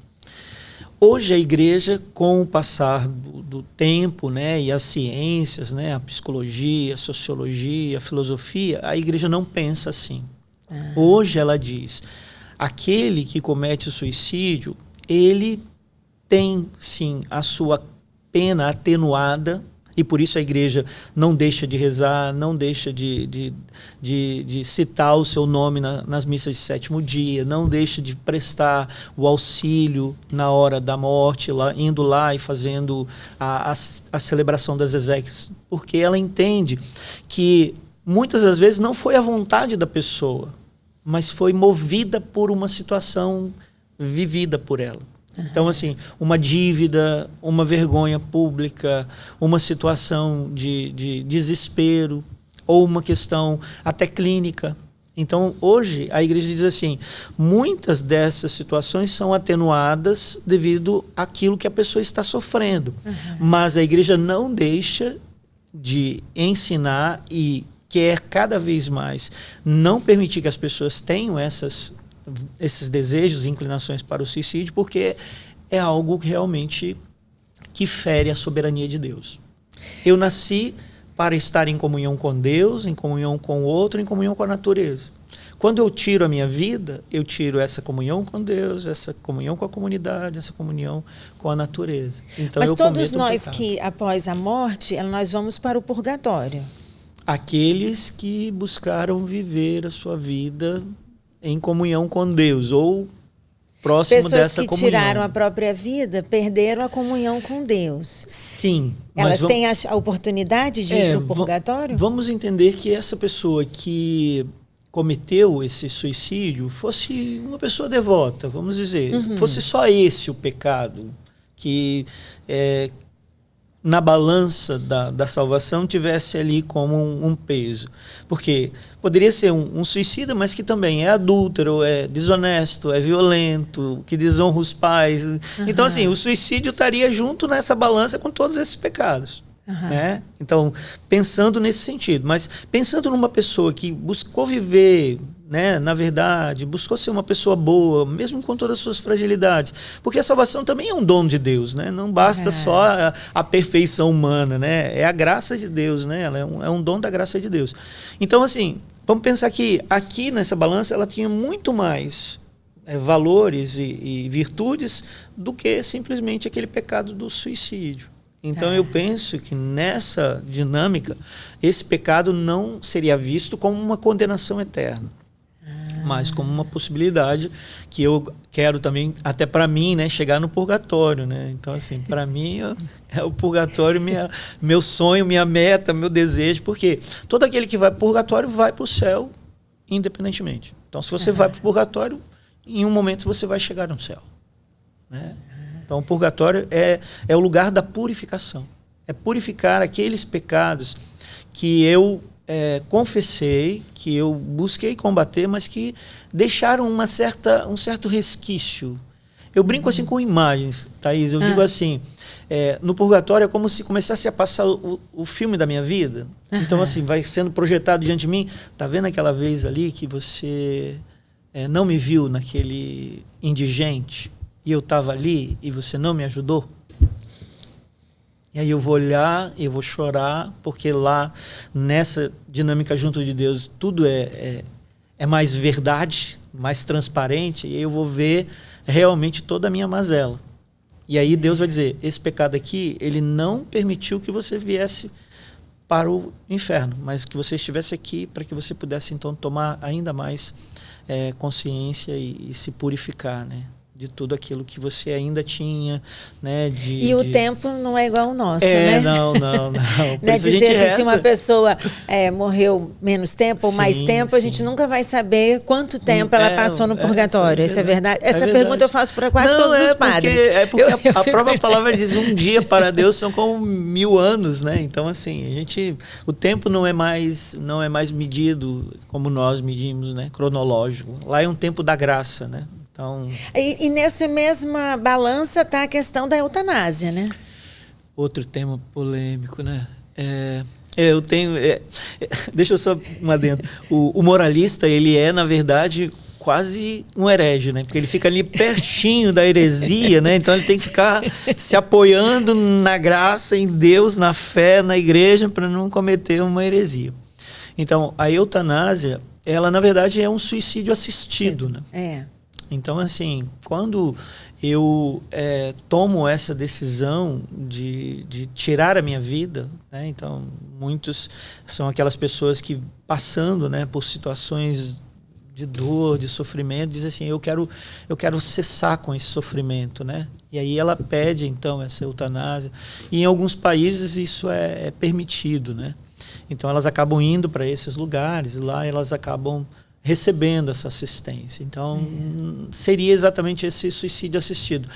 Hoje a igreja, com o passar do tempo, né, e as ciências, né, a psicologia, a sociologia, a filosofia, a igreja não pensa assim. Hoje ela diz, aquele que comete o suicídio, ele tem sim a sua pena atenuada, e por isso a igreja não deixa de rezar, não deixa de citar o seu nome nas missas de sétimo dia, não deixa de prestar o auxílio na hora da morte, indo lá e fazendo a celebração das exéquias, porque ela entende que muitas das vezes não foi a vontade da pessoa, mas foi movida por uma situação vivida por ela. Então, assim, uma dívida, uma vergonha pública, uma situação de desespero, ou uma questão até clínica. Então, hoje, a igreja diz assim, muitas dessas situações são atenuadas devido àquilo que a pessoa está sofrendo. Mas a igreja não deixa de ensinar e quer cada vez mais não permitir que as pessoas tenham esses desejos e inclinações para o suicídio, porque é algo que realmente que fere a soberania de Deus. Eu nasci para estar em comunhão com Deus, em comunhão com o outro, em comunhão com a natureza. Quando eu tiro a minha vida, eu tiro essa comunhão com Deus, essa comunhão com a comunidade, essa comunhão com a natureza. Então, mas todos nós que, após a morte, nós vamos para o purgatório. Aqueles que buscaram viver a sua vida em comunhão com Deus, ou próximo dessa comunhão. Pessoas que tiraram a própria vida, perderam a comunhão com Deus. Sim. Elas têm a oportunidade de ir para o purgatório? Vamos entender que essa pessoa que cometeu esse suicídio fosse uma pessoa devota, vamos dizer. Fosse só esse o pecado, que na balança da salvação tivesse ali como um peso. Porque poderia ser um suicida, mas que também é adúltero, é desonesto, é violento, que desonra os pais. Então, assim, o suicídio estaria junto nessa balança com todos esses pecados. né? Então, pensando nesse sentido, mas pensando numa pessoa que buscou viver, né, na verdade, buscou ser uma pessoa boa, mesmo com todas as suas fragilidades, porque a salvação também é um dom de Deus, né? Não basta só a perfeição humana, né? É a graça de Deus, né? Ela é um dom da graça de Deus. Então, assim, vamos pensar que aqui nessa balança ela tinha muito mais valores e virtudes do que simplesmente aquele pecado do suicídio. Então eu penso que nessa dinâmica esse pecado não seria visto como uma condenação eterna, mas como uma possibilidade que eu quero também, até para mim, né, chegar no purgatório, né? Então assim, para mim é o purgatório meu sonho, minha meta, meu desejo, porque todo aquele que vai para o purgatório vai para o céu independentemente. Então se você vai para o purgatório, em um momento você vai chegar no céu, né? Então, o purgatório é o lugar da purificação. É purificar aqueles pecados que eu confessei, que eu busquei combater, mas que deixaram um certo resquício. Eu brinco assim com imagens, Thaís. Eu digo assim, no purgatório é como se começasse a passar o filme da minha vida. Então, assim, vai sendo projetado diante de mim. Tá vendo aquela vez ali que você não me viu naquele indigente? E eu estava ali e você não me ajudou? E aí eu vou olhar, eu vou chorar, porque lá, nessa dinâmica junto de Deus, tudo é mais verdade, mais transparente, e aí eu vou ver realmente toda a minha mazela. E aí Deus vai dizer, esse pecado aqui, ele não permitiu que você viesse para o inferno, mas que você estivesse aqui para que você pudesse então tomar ainda mais consciência e se purificar, né? De tudo aquilo que você ainda tinha, né? O tempo não é igual ao nosso, né? Não. Não é dizer assim, se uma pessoa morreu menos tempo ou mais tempo, a gente nunca vai saber quanto tempo ela passou no purgatório. Isso é verdade? Essa pergunta eu faço para quase todos os padres. Porque a própria palavra diz, um dia para Deus são como 1000 anos, né? Então, assim, o tempo não é mais medido como nós medimos, né? Cronológico. Lá é um tempo da graça, né? Então, e nessa mesma balança está a questão da eutanásia, né? Outro tema polêmico, né? Eu tenho... deixa eu só um adendo. O moralista, ele na verdade, quase um herege, né? Porque ele fica ali pertinho da heresia, né? Então ele tem que ficar se apoiando na graça, em Deus, na fé, na igreja, para não cometer uma heresia. Então, a eutanásia, ela, na verdade, é um suicídio assistido, né? Então, assim, quando eu tomo essa decisão de tirar a minha vida, né? Então, muitos são aquelas pessoas que, passando, né, por situações de dor, de sofrimento, dizem assim, eu quero cessar com esse sofrimento, né? E aí ela pede, então, essa eutanásia. E em alguns países isso é permitido, né? Então, elas acabam indo para esses lugares, lá elas acabam recebendo essa assistência. Então, seria exatamente esse suicídio assistido.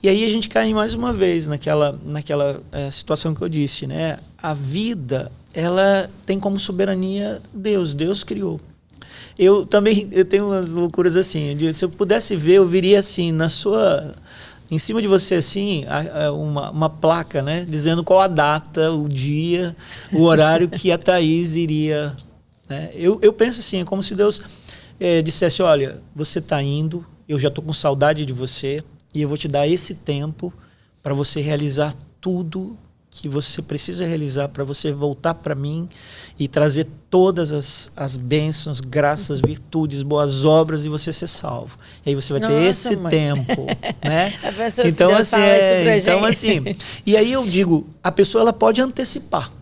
E aí a gente cai mais uma vez naquela situação que eu disse, né? A vida, ela tem como soberania Deus criou. Eu tenho umas loucuras assim, se eu pudesse ver, eu viria assim, em cima de você assim, uma placa, né? Dizendo qual a data, o dia, o horário que a Thaís iria... Eu penso assim, é como se Deus dissesse, olha, você está indo, eu já estou com saudade de você e eu vou te dar esse tempo para você realizar tudo que você precisa realizar, para você voltar para mim e trazer todas as bênçãos, graças, virtudes, boas obras e você ser salvo. E aí você vai ter esse tempo, né? Então, assim, e aí eu digo, a pessoa ela pode antecipar.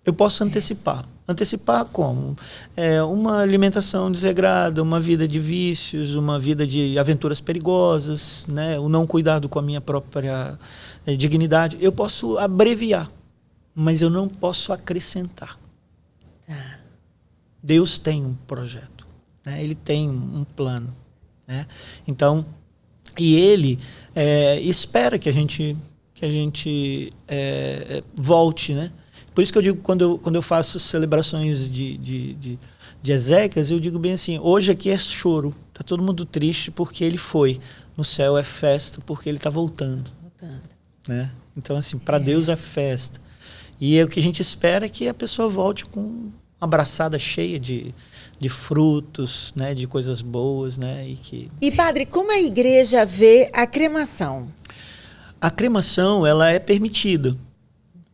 Eu posso antecipar. Antecipar como? Uma alimentação desregrada, uma vida de vícios, uma vida de aventuras perigosas, né? O não cuidado com a minha própria dignidade. Eu posso abreviar, mas eu não posso acrescentar. Deus tem um projeto, né? Ele tem um plano, né? Então, e Ele espera que a gente volte, né? Por isso que eu digo, quando eu faço celebrações de exéquias, eu digo bem assim, hoje aqui é choro, está todo mundo triste porque ele foi. No céu é festa porque ele está voltando. né? Então, assim, para Deus é festa. E o que a gente espera é que a pessoa volte com uma abraçada cheia de frutos, né? De coisas boas, né? E, padre, como a igreja vê a cremação? A cremação, ela é permitida.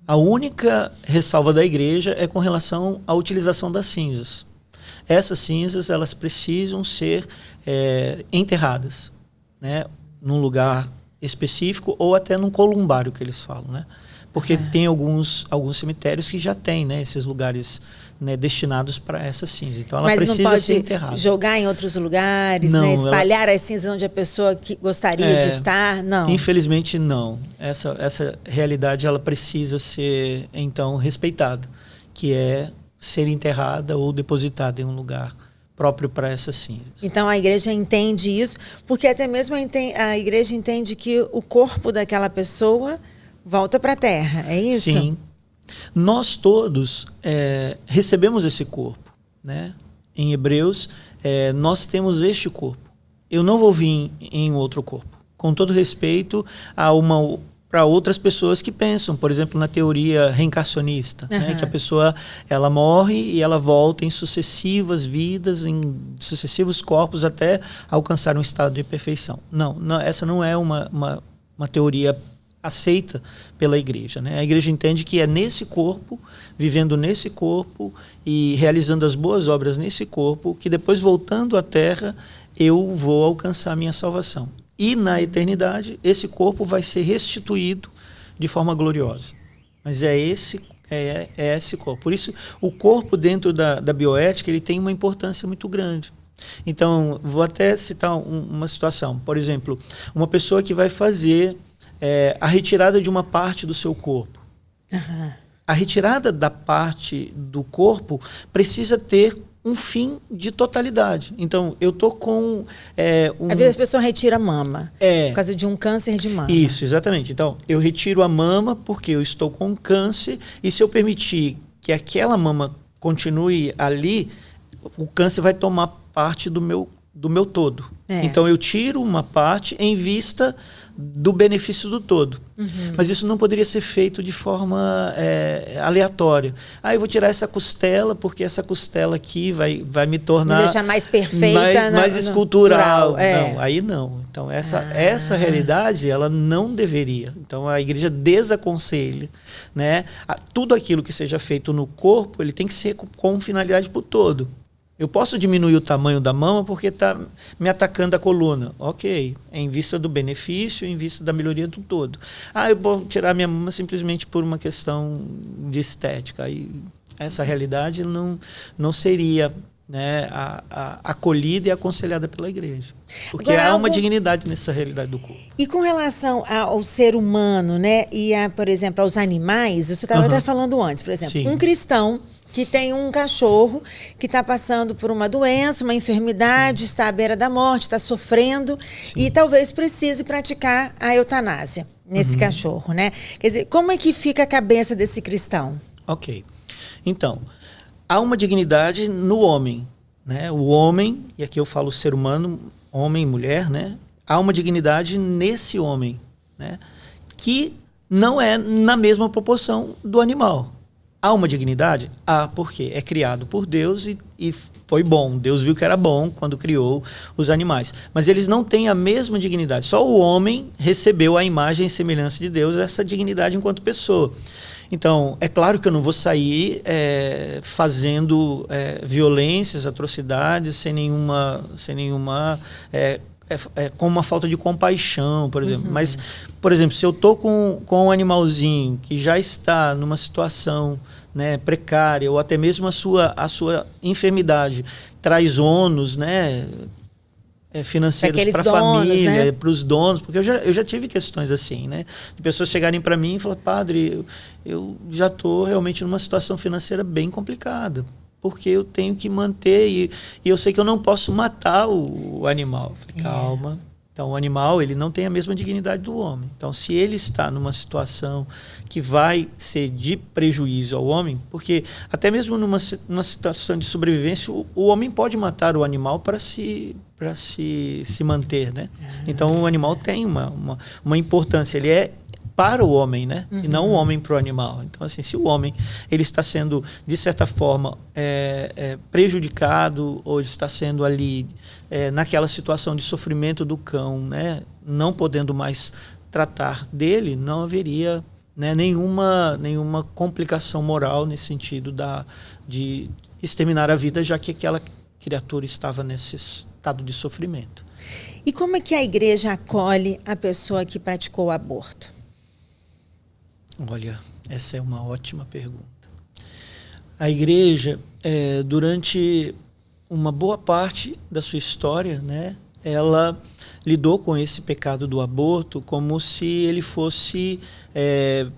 A única ressalva da igreja é com relação à utilização das cinzas. Essas cinzas, elas precisam ser enterradas, né? Num lugar específico ou até num columbário, que eles falam, né? Porque tem alguns cemitérios que já têm, né, esses lugares, né, destinados para essa cinza. Então, ela precisa ser enterrada. Mas não pode jogar em outros lugares, não, né? Espalhar as cinzas onde a pessoa que gostaria de estar? Não. Infelizmente, não. Essa realidade, ela precisa ser, então, respeitada, que é ser enterrada ou depositada em um lugar próprio para essas cinzas. Então, a igreja entende isso, porque até mesmo a igreja entende que o corpo daquela pessoa volta para a terra, é isso? Sim. Nós todos recebemos esse corpo, né? Em Hebreus, nós temos este corpo. Eu não vou vir em outro corpo. Com todo respeito para outras pessoas que pensam, por exemplo, na teoria reencarnacionista, né? Que a pessoa ela morre e ela volta em sucessivas vidas, em sucessivos corpos até alcançar um estado de perfeição. Não, essa não é uma teoria aceita pela igreja, né? A igreja entende que é nesse corpo, vivendo nesse corpo e realizando as boas obras nesse corpo, que depois, voltando à terra, eu vou alcançar a minha salvação. E na eternidade, esse corpo vai ser restituído de forma gloriosa. Mas é esse corpo. Por isso, o corpo dentro da bioética, ele tem uma importância muito grande. Então, vou até citar uma situação. Por exemplo, uma pessoa que vai fazer a retirada de uma parte do seu corpo. A retirada da parte do corpo precisa ter um fim de totalidade. Então, eu tô com Às vezes a pessoa retira a mama por causa de um câncer de mama. Isso, exatamente. Então, eu retiro a mama porque eu estou com câncer, e se eu permitir que aquela mama continue ali, o câncer vai tomar parte do meu todo. Então, eu tiro uma parte em vista do benefício do todo. Mas isso não poderia ser feito de forma aleatória. Eu vou tirar essa costela porque essa costela aqui vai me tornar... Me deixar mais perfeita. Mais escultural. Não, aí não. Então, essa realidade, ela não deveria. Então, a igreja desaconselha, né? Tudo aquilo que seja feito no corpo, ele tem que ser com finalidade para o todo. Eu posso diminuir o tamanho da mama porque está me atacando a coluna. Ok, em vista do benefício, em vista da melhoria do todo. Eu vou tirar minha mama simplesmente por uma questão de estética. Aí, essa realidade não seria, né, acolhida e aconselhada pela igreja. Porque há uma dignidade nessa realidade do corpo. E com relação ao ser humano, né, e por exemplo, aos animais, você estava até falando antes, por exemplo, um cristão que tem um cachorro que está passando por uma doença, uma enfermidade, está à beira da morte, está sofrendo e talvez precise praticar a eutanásia nesse cachorro, né? Quer dizer, como é que fica a cabeça desse cristão? Ok. Então, há uma dignidade no homem, né? O homem, e aqui eu falo ser humano, homem e mulher, né? Há uma dignidade nesse homem, né? Que não é na mesma proporção do animal. Há uma dignidade? Porque é criado por Deus e foi bom. Deus viu que era bom quando criou os animais. Mas eles não têm a mesma dignidade. Só o homem recebeu a imagem e semelhança de Deus, essa dignidade enquanto pessoa. Então, é claro que eu não vou sair fazendo violências, atrocidades, sem nenhuma com uma falta de compaixão, por exemplo. Mas, por exemplo, se eu estou com um animalzinho que já está numa situação, né, precária, ou até mesmo a sua enfermidade traz ônus, né, financeiros para a família, né, para os donos, porque eu já tive questões assim, né, de pessoas chegarem para mim e falar: padre, eu já estou realmente numa situação financeira bem complicada, porque eu tenho que manter e eu sei que eu não posso matar o animal. Eu falei: calma. Então, o animal, ele não tem a mesma dignidade do homem. Então, se ele está numa situação que vai ser de prejuízo ao homem, porque até mesmo numa situação de sobrevivência, o homem pode matar o animal para se manter, né? Então, o animal tem uma importância. Ele é para o homem, né? E não o homem para o animal. Então, assim, se o homem ele está sendo, de certa forma, prejudicado, ou ele está sendo ali naquela situação de sofrimento do cão, né? Não podendo mais tratar dele, não haveria, né, nenhuma complicação moral nesse sentido de exterminar a vida, já que aquela criatura estava nesse estado de sofrimento. E como é que a igreja acolhe a pessoa que praticou o aborto? Olha, essa é uma ótima pergunta. A igreja, durante uma boa parte da sua história, né, ela lidou com esse pecado do aborto como se ele fosse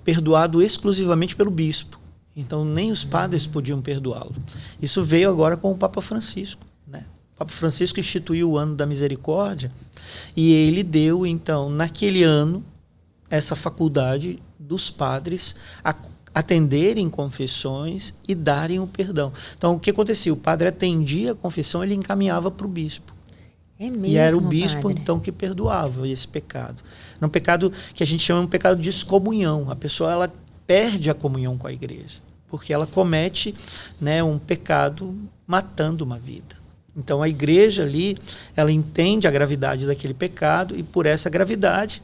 perdoado exclusivamente pelo bispo. Então, nem os padres podiam perdoá-lo. Isso veio agora com o Papa Francisco, né? O Papa Francisco instituiu o Ano da Misericórdia e ele deu, então, naquele ano, essa faculdade dos padres a atenderem confissões e darem o perdão. Então, o que acontecia? O padre atendia a confissão, ele encaminhava para o bispo. É mesmo, e era o bispo, padre, então, que perdoava esse pecado. É um pecado que a gente chama de um pecado de excomunhão. A pessoa, ela perde a comunhão com a igreja, porque ela comete, né, um pecado matando uma vida. Então, a igreja ali, ela entende a gravidade daquele pecado, e por essa gravidade,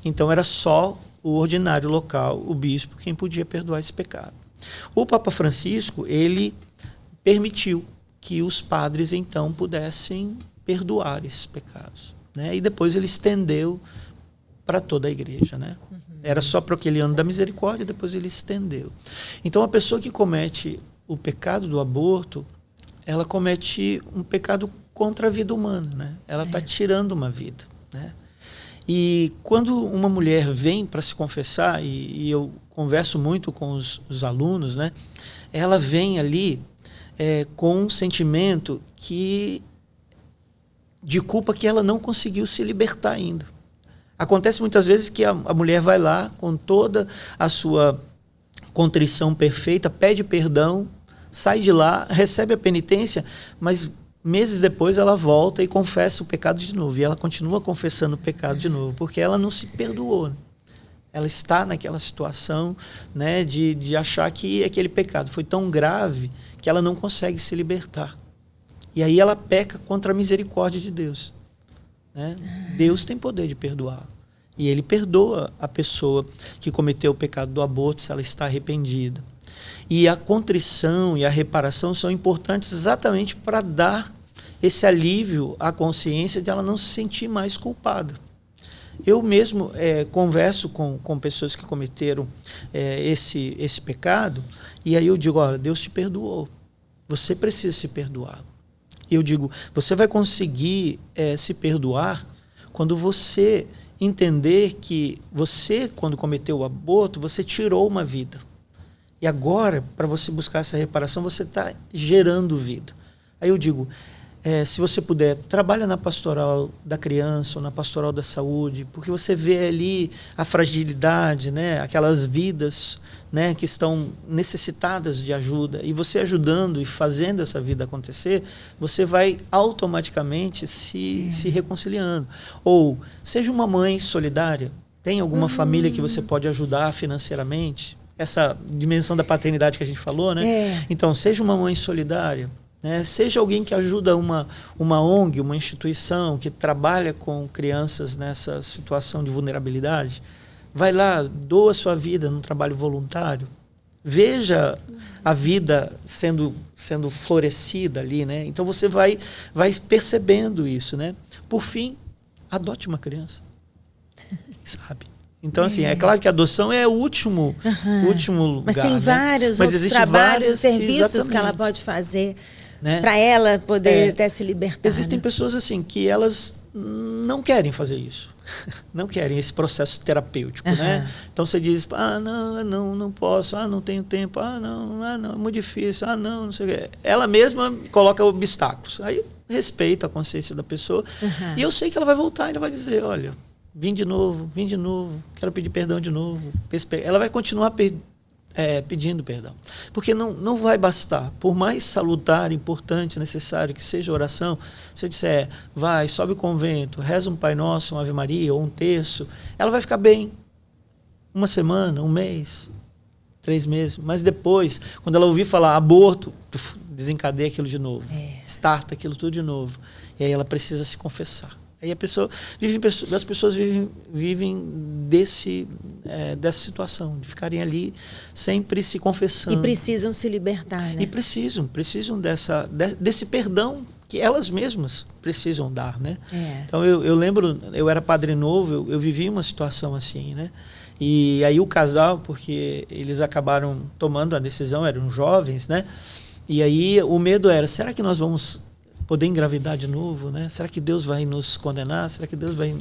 então, era só o ordinário local, o bispo, quem podia perdoar esse pecado. O Papa Francisco, ele permitiu que os padres, então, pudessem perdoar esses pecados, né? E depois ele estendeu para toda a igreja, né? Era só para aquele ano da misericórdia, depois ele estendeu. Então, a pessoa que comete o pecado do aborto, ela comete um pecado contra a vida humana, né? Ela está tirando uma vida, né? E quando uma mulher vem para se confessar, e eu converso muito com os alunos, né? Ela vem ali com um sentimento de culpa que ela não conseguiu se libertar ainda. Acontece muitas vezes que a mulher vai lá com toda a sua contrição perfeita, pede perdão, sai de lá, recebe a penitência, mas meses depois ela volta e confessa o pecado de novo. E ela continua confessando o pecado de novo, porque ela não se perdoou. Ela está naquela situação, né, de achar que aquele pecado foi tão grave que ela não consegue se libertar. E aí ela peca contra a misericórdia de Deus, né? Deus tem poder de perdoar. E ele perdoa a pessoa que cometeu o pecado do aborto se ela está arrependida. E a contrição e a reparação são importantes exatamente para dar esse alívio à consciência de ela não se sentir mais culpada. Eu mesmo converso com pessoas que cometeram esse pecado, e aí eu digo, olha, Deus te perdoou. Você precisa se perdoar. Eu digo, você vai conseguir se perdoar quando você entender que você, quando cometeu o aborto, você tirou uma vida. E agora, para você buscar essa reparação, você está gerando vida. Aí eu digo, se você puder, trabalha na pastoral da criança ou na pastoral da saúde, porque você vê ali a fragilidade, né? Aquelas vidas, né, que estão necessitadas de ajuda. E você ajudando e fazendo essa vida acontecer, você vai automaticamente se reconciliando. Ou seja uma mãe solidária. Tem alguma família que você pode ajudar financeiramente? Essa dimensão da paternidade que a gente falou, né? Então, seja uma mãe solidária. Seja alguém que ajuda uma ONG, uma instituição que trabalha com crianças nessa situação de vulnerabilidade. Vai lá, doa sua vida num trabalho voluntário. Veja a vida sendo florescida ali, né? Então você vai percebendo isso, né? Por fim, adote uma criança. Quem sabe? Então, assim, é claro que a adoção é o último lugar. Mas tem vários outros trabalhos, serviços que ela pode fazer, né, para ela poder até se libertar. Existem pessoas assim que elas não querem fazer isso. Não querem esse processo terapêutico, né? Então você diz, não posso, não tenho tempo, não, é muito difícil, não sei o quê. Ela mesma coloca obstáculos. Aí eu respeito a consciência da pessoa e eu sei que ela vai voltar e ela vai dizer, olha, vim de novo, quero pedir perdão de novo. Ela vai continuar pedindo perdão. Porque não vai bastar. Por mais salutar, importante, necessário que seja a oração, se eu disser, vai, sobe o convento, reza um Pai Nosso, uma Ave Maria, ou um terço, ela vai ficar bem. uma semana, um mês, 3 meses. Mas depois, quando ela ouvir falar aborto, desencadeia aquilo de novo. Starta aquilo tudo de novo. E aí ela precisa se confessar. Aí as pessoas vivem dessa situação, de ficarem ali sempre se confessando. E precisam se libertar, né? E precisam desse perdão que elas mesmas precisam dar, né? Então eu lembro, eu era padre novo, eu vivi uma situação assim, né? E aí o casal, porque eles acabaram tomando a decisão, eram jovens, né? E aí o medo era, será que nós vamos poder engravidar de novo, né? Será que Deus vai nos condenar? Será que Deus vai...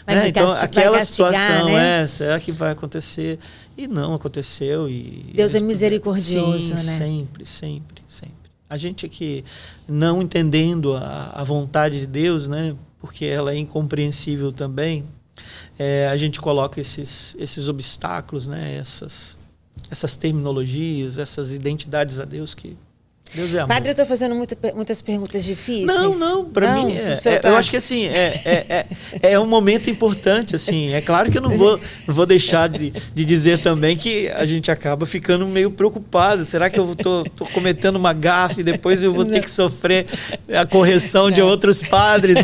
né? Então, aquela castigar, situação, né? Será que vai acontecer? E não aconteceu. E Deus é misericordioso, sim, né? Sempre, sempre, sempre. A gente aqui, não entendendo a vontade de Deus, né? Porque ela é incompreensível também, a gente coloca esses obstáculos, né? Essas terminologias, essas identidades a Deus que... Deus é amor. Padre, eu estou fazendo muitas perguntas difíceis. Não, para mim eu acho que assim é um momento importante, assim. É claro que eu não vou deixar de dizer também que a gente acaba ficando meio preocupado. Será que eu tô cometendo uma gafe e depois eu vou ter que sofrer a correção de outros padres?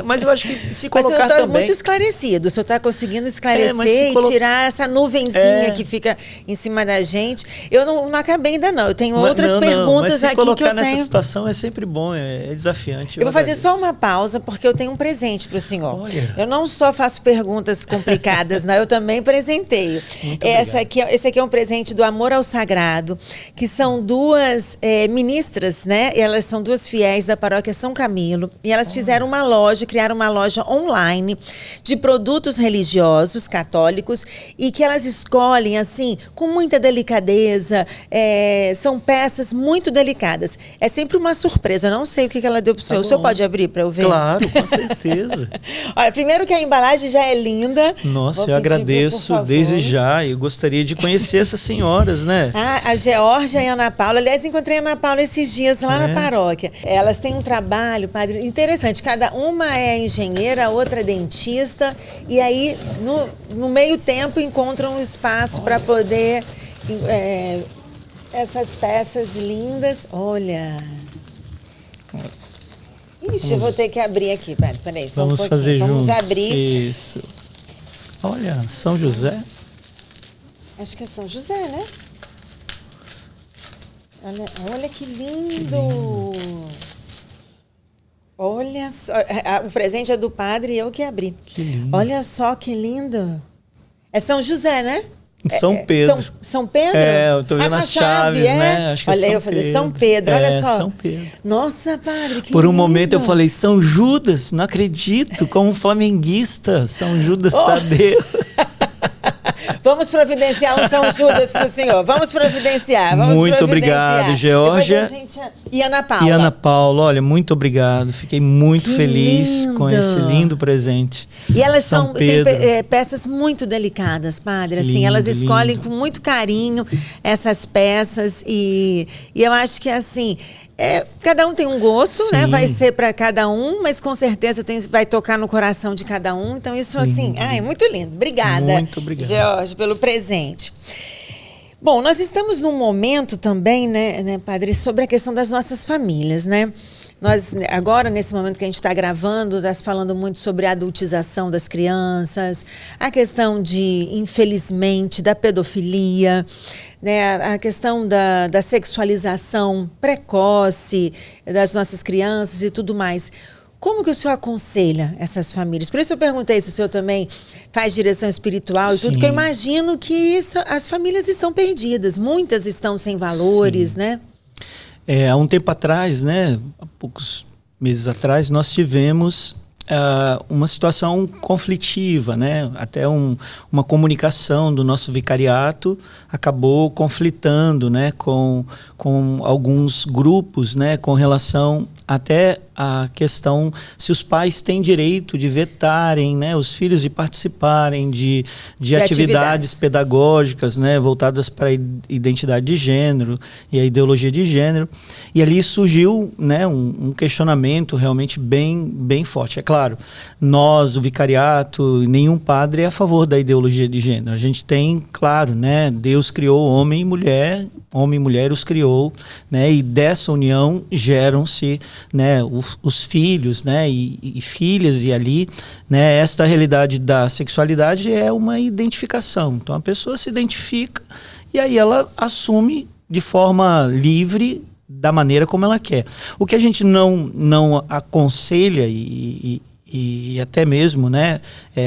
Mas eu acho que se colocar também. Mas o senhor está muito esclarecido. O senhor está conseguindo esclarecer e tirar essa nuvenzinha que fica em cima da gente. Eu não acabei ainda não. Eu tenho outras perguntas aqui. Colocar nessa situação é sempre bom, é desafiante. Eu vou fazer só uma pausa, porque eu tenho um presente para o senhor. Olha. Eu não só faço perguntas complicadas, não, eu também presenteio. Esse aqui é um presente do Amor ao Sagrado, que são duas ministras, né? Elas são duas fiéis da paróquia São Camilo, e elas fizeram uma loja, criaram uma loja online de produtos religiosos católicos, e que elas escolhem, assim, com muita delicadeza, são peças muito delicadas. É sempre uma surpresa. Eu não sei o que ela deu para o senhor. O senhor pode abrir para eu ver? Claro, com certeza. Olha, primeiro que a embalagem já é linda. Nossa, eu agradeço desde já. Eu gostaria de conhecer essas senhoras, né? A Geórgia e a Ana Paula. Aliás, encontrei a Ana Paula esses dias lá na paróquia. Elas têm um trabalho, padre, interessante. Cada uma é engenheira, a outra é dentista. E aí, no meio tempo, encontram um espaço para poder... essas peças lindas, olha. Ixi, eu vou ter que abrir aqui, peraí, só vamos fazer juntos. Vamos abrir. Isso. Olha, São José. Acho que é São José, né? Olha que lindo. Olha só, o presente é do padre e eu que abri. Que lindo. Olha só que lindo. É São José, né? São Pedro. São Pedro? Eu tô vendo as chaves, né? Acho que olha, eu falei São Pedro, olha só. São Pedro. Nossa, padre, que Por um lindo. momento eu falei São Judas, não acredito, como flamenguista, São Judas Tadeu. Vamos providenciar um São Judas para o senhor. Vamos providenciar. Muito obrigado, Geórgia. E Ana Paula. E Ana Paula, olha, muito obrigado. Fiquei muito feliz com esse lindo presente. E elas têm peças muito delicadas, padre. Assim, elas escolhem com muito carinho essas peças. E eu acho que assim... cada um tem um gosto, né? Vai ser para cada um, mas com certeza vai tocar no coração de cada um. Então, isso assim, é muito lindo. Obrigada, muito obrigado, Geórgia, pelo presente. Bom, nós estamos num momento também, né, padre, sobre a questão das nossas famílias, né? Nós, agora, nesse momento que a gente está gravando, está falando muito sobre a adultização das crianças, a questão infelizmente, da pedofilia, né, a questão da sexualização precoce das nossas crianças e tudo mais. Como que o senhor aconselha essas famílias? Por isso eu perguntei se o senhor também faz direção espiritual e tudo, que eu imagino que as famílias estão perdidas, muitas estão sem valores, né? Há um tempo atrás, né, há poucos meses atrás, nós tivemos uma situação conflitiva, né? Até uma comunicação do nosso vicariato acabou conflitando, né, com alguns grupos, né, com relação até a questão se os pais têm direito de vetarem, né, os filhos de participarem de atividades pedagógicas, né, voltadas para a identidade de gênero e a ideologia de gênero. E ali surgiu, né, um questionamento realmente bem forte. É claro, nós, o vicariato, nenhum padre é a favor da ideologia de gênero. A gente tem, claro, né, Deus criou homem e mulher os criou, né, e dessa união geram-se, né, os filhos, né, e filhas, e ali, né, esta realidade da sexualidade é uma identificação. Então a pessoa se identifica e aí ela assume de forma livre da maneira como ela quer. O que a gente não aconselha e até mesmo, né,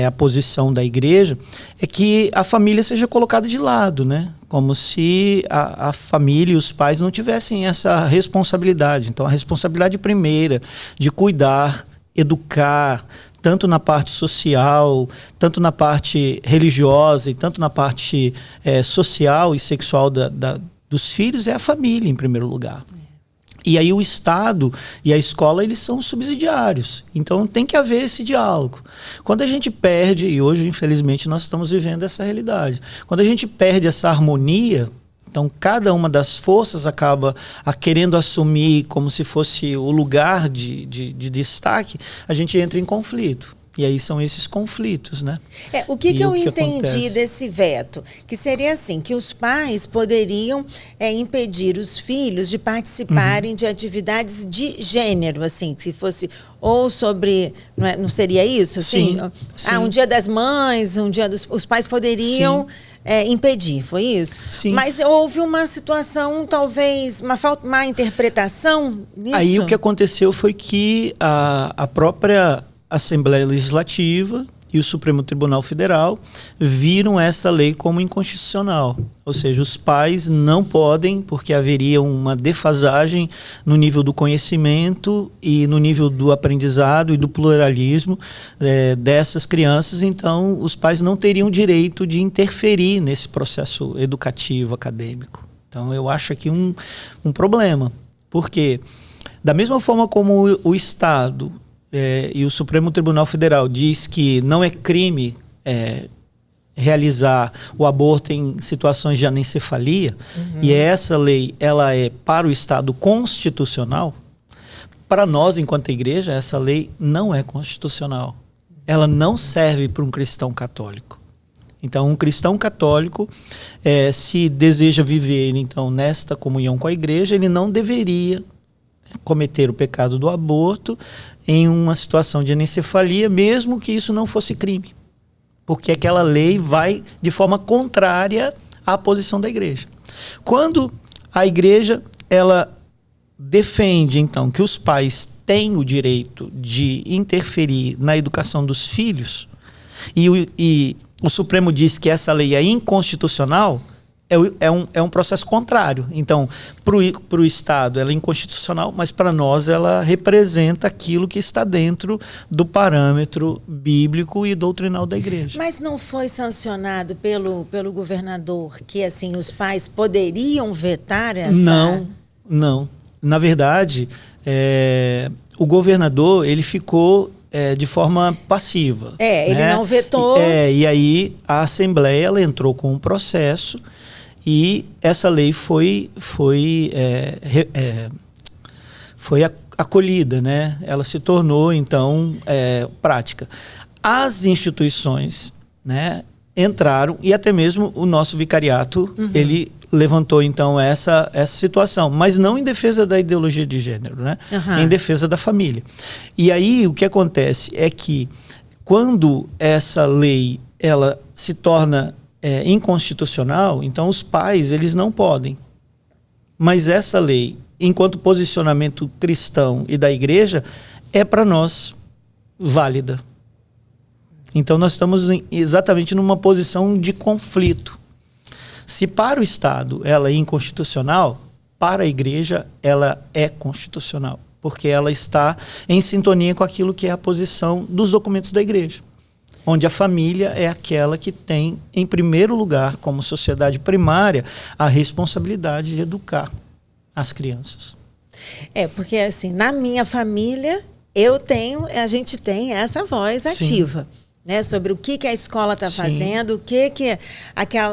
a posição da igreja, é que a família seja colocada de lado, né? Como se a família e os pais não tivessem essa responsabilidade. Então, a responsabilidade primeira de cuidar, educar, tanto na parte social, tanto na parte religiosa e tanto na parte social e sexual dos filhos, é a família, em primeiro lugar. E aí o Estado e a escola, eles são subsidiários. Então tem que haver esse diálogo. Quando a gente perde, e hoje infelizmente nós estamos vivendo essa realidade, quando a gente perde essa harmonia, então cada uma das forças acaba querendo assumir como se fosse o lugar de destaque, a gente entra em conflito. E aí são esses conflitos, né? O que eu entendi desse veto? Que seria assim, que os pais poderiam impedir os filhos de participarem de atividades de gênero, assim, se fosse ou sobre... Não seria isso? Assim? Sim. Um dia das mães, um dia dos... Os pais poderiam... impedir, foi isso? Sim. Mas houve uma situação, talvez, má interpretação nisso? Aí o que aconteceu foi que a própria Assembleia Legislativa e o Supremo Tribunal Federal viram essa lei como inconstitucional. Ou seja, os pais não podem, porque haveria uma defasagem no nível do conhecimento e no nível do aprendizado e do pluralismo dessas crianças. Então, os pais não teriam direito de interferir nesse processo educativo, acadêmico. Então, eu acho aqui um problema. Porque, da mesma forma como o Estado e o Supremo Tribunal Federal diz que não é crime realizar o aborto em situações de anencefalia, e essa lei ela é para o Estado constitucional, para nós, enquanto igreja, essa lei não é constitucional. Ela não serve para um cristão católico. Então, um cristão católico, se deseja viver então, nesta comunhão com a igreja, ele não deveria cometer o pecado do aborto em uma situação de anencefalia, mesmo que isso não fosse crime. Porque aquela lei vai de forma contrária à posição da igreja. Quando a igreja ela defende, então, que os pais têm o direito de interferir na educação dos filhos, e o Supremo diz que essa lei é inconstitucional, é um processo contrário. Então, para o Estado ela é inconstitucional, mas para nós ela representa aquilo que está dentro do parâmetro bíblico e doutrinal da igreja. Mas não foi sancionado pelo governador que assim os pais poderiam vetar essa... Não. Na verdade, o governador ele ficou de forma passiva. Ele não vetou. E aí a Assembleia ela entrou com um processo e essa lei foi acolhida, né? Ela se tornou, então, prática. As instituições, né, entraram, e até mesmo o nosso vicariato, ele levantou, então, essa situação, mas não em defesa da ideologia de gênero, né? Em defesa da família. E aí, o que acontece é que, quando essa lei ela se torna inconstitucional, então os pais eles não podem. Mas essa lei, enquanto posicionamento cristão e da igreja, é para nós válida. Então nós estamos exatamente numa posição de conflito. Se para o Estado ela é inconstitucional, para a igreja ela é constitucional, porque ela está em sintonia com aquilo que é a posição dos documentos da igreja, onde a família é aquela que tem, em primeiro lugar, como sociedade primária, a responsabilidade de educar as crianças. Porque assim, na minha família, a gente tem essa voz ativa. Né, sobre o que a escola está fazendo, o que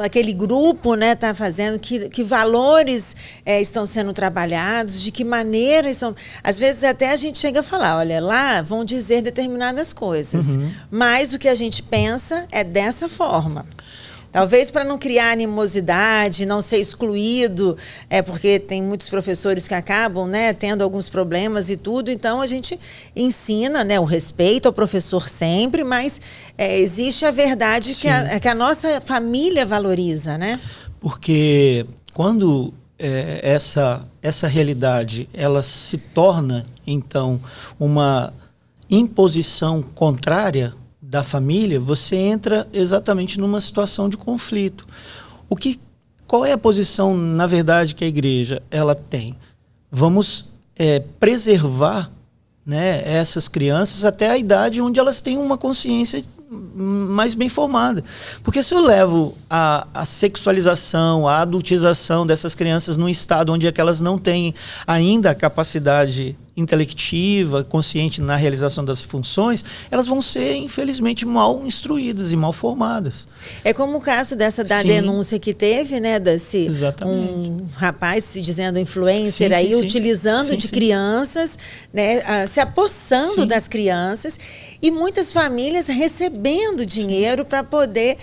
aquele grupo, né, está fazendo, que valores estão sendo trabalhados, de que maneira estão... Às vezes até a gente chega a falar, olha, lá vão dizer determinadas coisas, mas o que a gente pensa é dessa forma. Talvez para não criar animosidade, não ser excluído, porque tem muitos professores que acabam, né, tendo alguns problemas e tudo. Então, a gente ensina, né, o respeito ao professor sempre, mas existe a verdade que a nossa família valoriza, né? Porque quando essa realidade ela se torna, então, uma imposição contrária da família, você entra exatamente numa situação de conflito. Qual é a posição, na verdade, que a igreja ela tem? Vamos preservar, né, essas crianças até a idade onde elas têm uma consciência mais bem formada. Porque se eu levo a sexualização, a adultização dessas crianças num estado onde elas não têm ainda a capacidade intelectiva, consciente na realização das funções, elas vão ser, infelizmente, mal instruídas e mal formadas. É como o caso da denúncia que teve, né, um rapaz se dizendo influencer utilizando de crianças, né, se apossando das crianças, e muitas famílias recebendo dinheiro para poder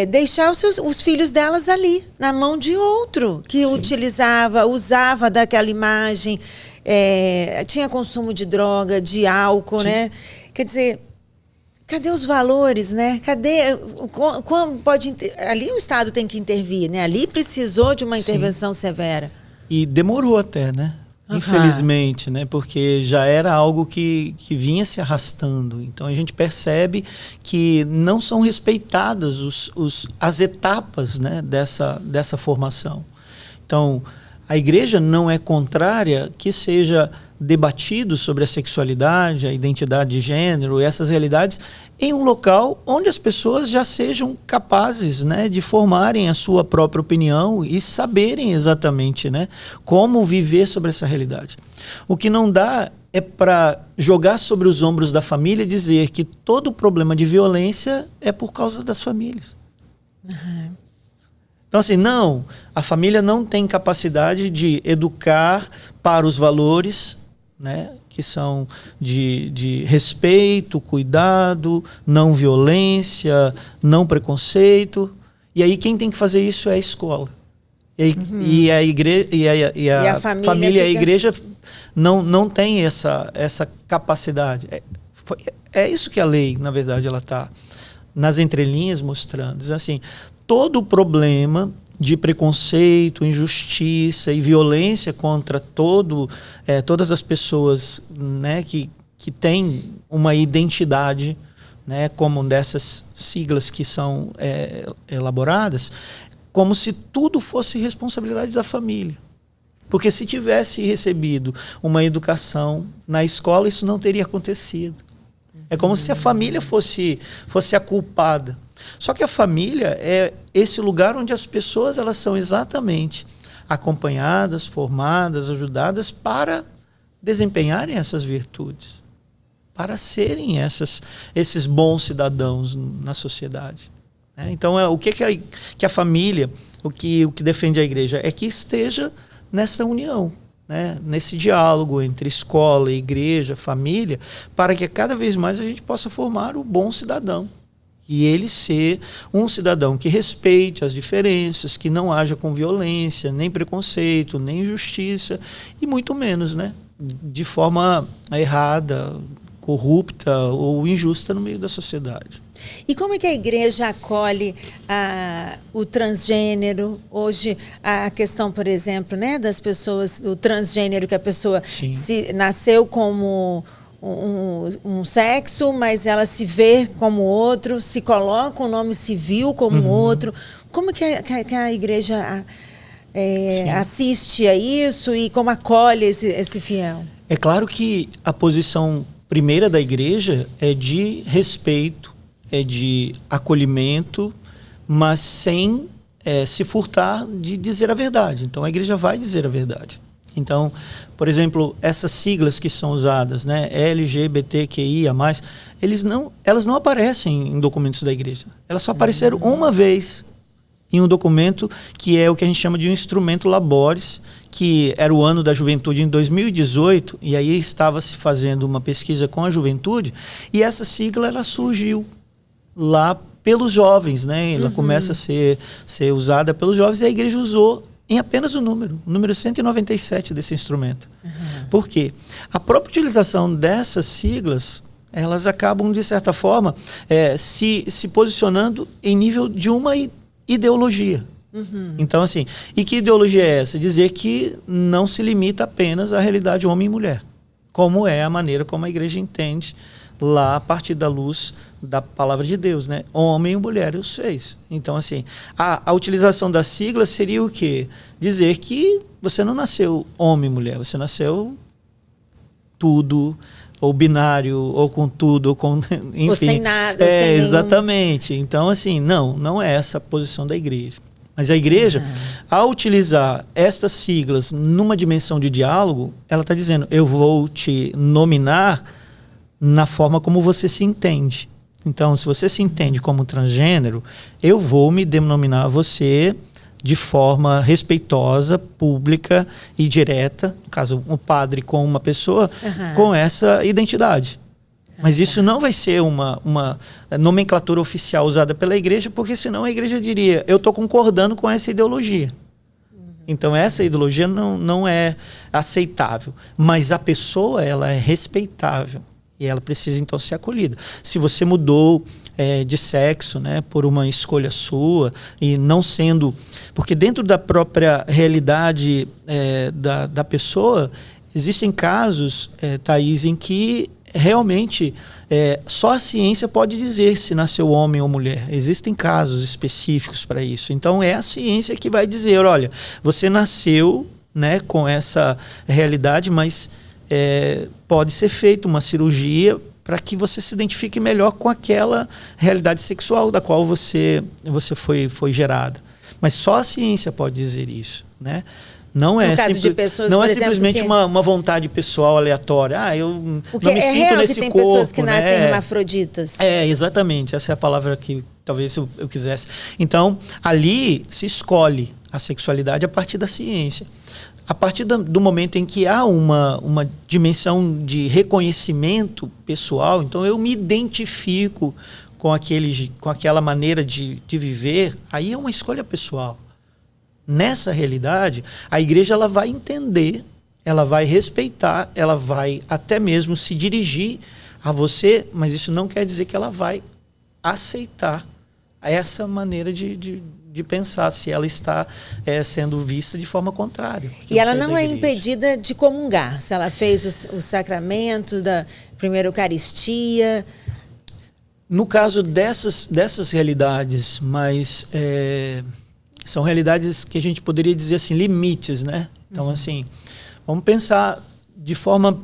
deixar os filhos delas ali, na mão de outro, que usava daquela imagem, tinha consumo de droga, de álcool, né? Quer dizer, cadê os valores, né? Cadê? Como pode ali o Estado tem que intervir, né? Ali precisou de uma intervenção severa. E demorou até, né? Infelizmente, né? Porque já era algo que vinha se arrastando. Então a gente percebe que não são respeitadas as etapas, né, dessa formação. Então a igreja não é contrária que seja debatido sobre a sexualidade, a identidade de gênero, essas realidades, em um local onde as pessoas já sejam capazes, né, de formarem a sua própria opinião e saberem exatamente, né, como viver sobre essa realidade. O que não dá é para jogar sobre os ombros da família e dizer que todo problema de violência é por causa das famílias. Então, assim, não, a família não tem capacidade de educar para os valores, né, que são de respeito, cuidado, não violência, não preconceito. E aí quem tem que fazer isso é a escola. E a igreja e a família e a igreja não tem essa capacidade. É isso que a lei, na verdade, ela está nas entrelinhas mostrando. Diz assim, todo o problema de preconceito, injustiça e violência contra todas as pessoas, né, que têm uma identidade, né, como dessas siglas que são elaboradas, como se tudo fosse responsabilidade da família. Porque se tivesse recebido uma educação na escola, isso não teria acontecido. É como se a família fosse a culpada. Só que a família é esse lugar onde as pessoas elas são exatamente acompanhadas, formadas, ajudadas para desempenharem essas virtudes, para serem esses bons cidadãos na sociedade. Então, o que a família, o que defende a igreja é que esteja nessa união, né? Nesse diálogo entre escola, igreja, família, para que cada vez mais a gente possa formar o bom cidadão. E ele ser um cidadão que respeite as diferenças, que não haja com violência, nem preconceito, nem injustiça, e muito menos, né, de forma errada, corrupta ou injusta no meio da sociedade. E como é que a igreja acolhe o transgênero? Hoje, a questão, por exemplo, né, das pessoas, o transgênero, que a pessoa nasceu como um sexo, mas ela se vê como outro, se coloca o nome civil como outro. Como que a igreja assiste a isso e como acolhe esse fiel? É claro que a posição primeira da igreja é de respeito, é de acolhimento, mas sem se furtar de dizer a verdade. Então a igreja vai dizer a verdade. Então, por exemplo, essas siglas que são usadas, né, LGBTQIA+, elas não aparecem em documentos da igreja. Elas só apareceram uma vez em um documento que é o que a gente chama de um instrumento labores, que era o ano da juventude em 2018, e aí estava se fazendo uma pesquisa com a juventude, e essa sigla ela surgiu lá pelos jovens, né? Ela começa a ser usada pelos jovens, e a igreja usou em apenas o número 197 desse instrumento. Por quê? A própria utilização dessas siglas, elas acabam, de certa forma, se posicionando em nível de uma ideologia. Então, assim, e que ideologia é essa? Dizer que não se limita apenas à realidade homem e mulher, como é a maneira como a igreja entende lá a partir da luz da palavra de Deus, né? Homem e mulher os fez. Então, assim, a utilização da sigla seria o quê? Dizer que você não nasceu homem e mulher, você nasceu tudo, ou binário, ou com tudo, ou com... enfim. Ou sem nada, ou sem exatamente. Nenhum... Então, assim, não é essa a posição da igreja. Mas a igreja, ao utilizar estas siglas numa dimensão de diálogo, ela está dizendo, eu vou te nominar na forma como você se entende. Então, se você se entende como transgênero, eu vou me denominar você de forma respeitosa, pública e direta, no caso, um padre com uma pessoa, com essa identidade. Mas isso não vai ser uma nomenclatura oficial usada pela igreja, porque senão a igreja diria, eu estou concordando com essa ideologia. Então, essa ideologia não é aceitável. Mas a pessoa, ela é respeitável. E ela precisa, então, ser acolhida. Se você mudou de sexo, né, por uma escolha sua, e não sendo... Porque dentro da própria realidade da pessoa, existem casos, Thaís, em que realmente só a ciência pode dizer se nasceu homem ou mulher. Existem casos específicos para isso. Então, é a ciência que vai dizer, olha, você nasceu, né, com essa realidade, mas... pode ser feita uma cirurgia para que você se identifique melhor com aquela realidade sexual da qual você foi gerada. Mas só a ciência pode dizer isso, né? Não é, simplesmente uma vontade pessoal aleatória. Eu porque não me sinto real nesse que tem corpo, pessoas que nascem né? hermafroditas. Exatamente. Essa é a palavra que talvez eu quisesse. Então, ali se escolhe a sexualidade a partir da ciência. A partir do momento em que há uma dimensão de reconhecimento pessoal, então eu me identifico com aquela maneira de viver, aí é uma escolha pessoal. Nessa realidade, a igreja ela vai entender, ela vai respeitar, ela vai até mesmo se dirigir a você, mas isso não quer dizer que ela vai aceitar essa maneira de pensar, se ela está sendo vista de forma contrária. E ela não é impedida de comungar, se ela fez o sacramento da primeira Eucaristia. No caso dessas realidades, mas são realidades que a gente poderia dizer assim, limites, né? Então, assim, vamos pensar de forma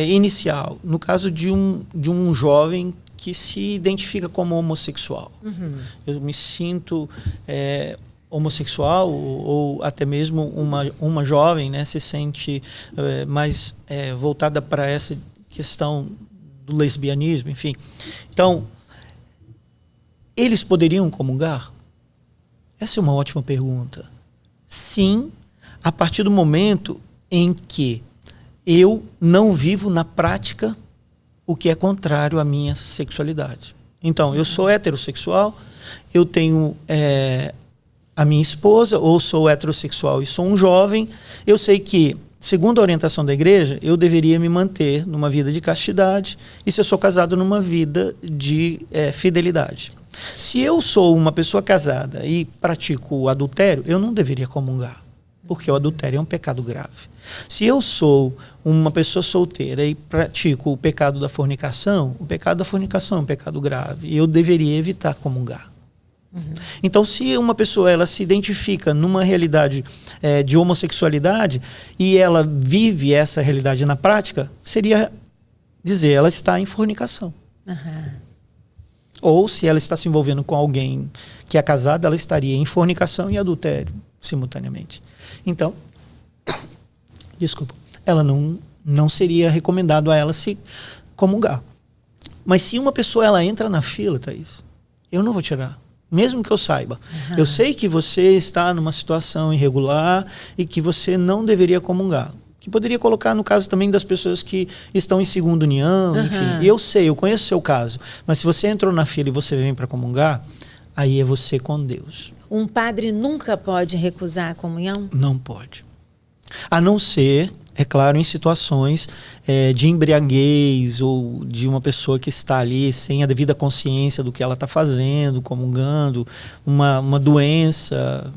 inicial. No caso de um jovem que se identifica como homossexual. Eu me sinto homossexual, ou até mesmo uma jovem, né, se sente mais voltada para essa questão do lesbianismo, enfim. Então, eles poderiam comungar? Essa é uma ótima pergunta. Sim, a partir do momento em que eu não vivo na prática o que é contrário à minha sexualidade. Então, eu sou heterossexual, eu tenho a minha esposa, ou sou heterossexual e sou um jovem, eu sei que, segundo a orientação da igreja, eu deveria me manter numa vida de castidade, e se eu sou casado, numa vida de fidelidade. Se eu sou uma pessoa casada e pratico o adultério, eu não deveria comungar, porque o adultério é um pecado grave. Se eu sou uma pessoa solteira e pratico o pecado da fornicação, o pecado da fornicação é um pecado grave e eu deveria evitar comungar. Então, se uma pessoa ela se identifica numa realidade de homossexualidade e ela vive essa realidade na prática, seria dizer ela está em fornicação. Ou se ela está se envolvendo com alguém que é casado, ela estaria em fornicação e adultério simultaneamente. Então, ela não seria recomendado a ela se comungar. Mas se uma pessoa ela entra na fila, Thaís, eu não vou tirar. Mesmo que eu saiba. Eu sei que você está numa situação irregular e que você não deveria comungar. Que poderia colocar no caso também das pessoas que estão em segunda união, enfim. E eu sei, eu conheço o seu caso. Mas se você entrou na fila e você vem para comungar, aí é você com Deus. Um padre nunca pode recusar a comunhão? Não pode. A não ser, é claro, em situações de embriaguez ou de uma pessoa que está ali sem a devida consciência do que ela está fazendo, comungando, uma doença,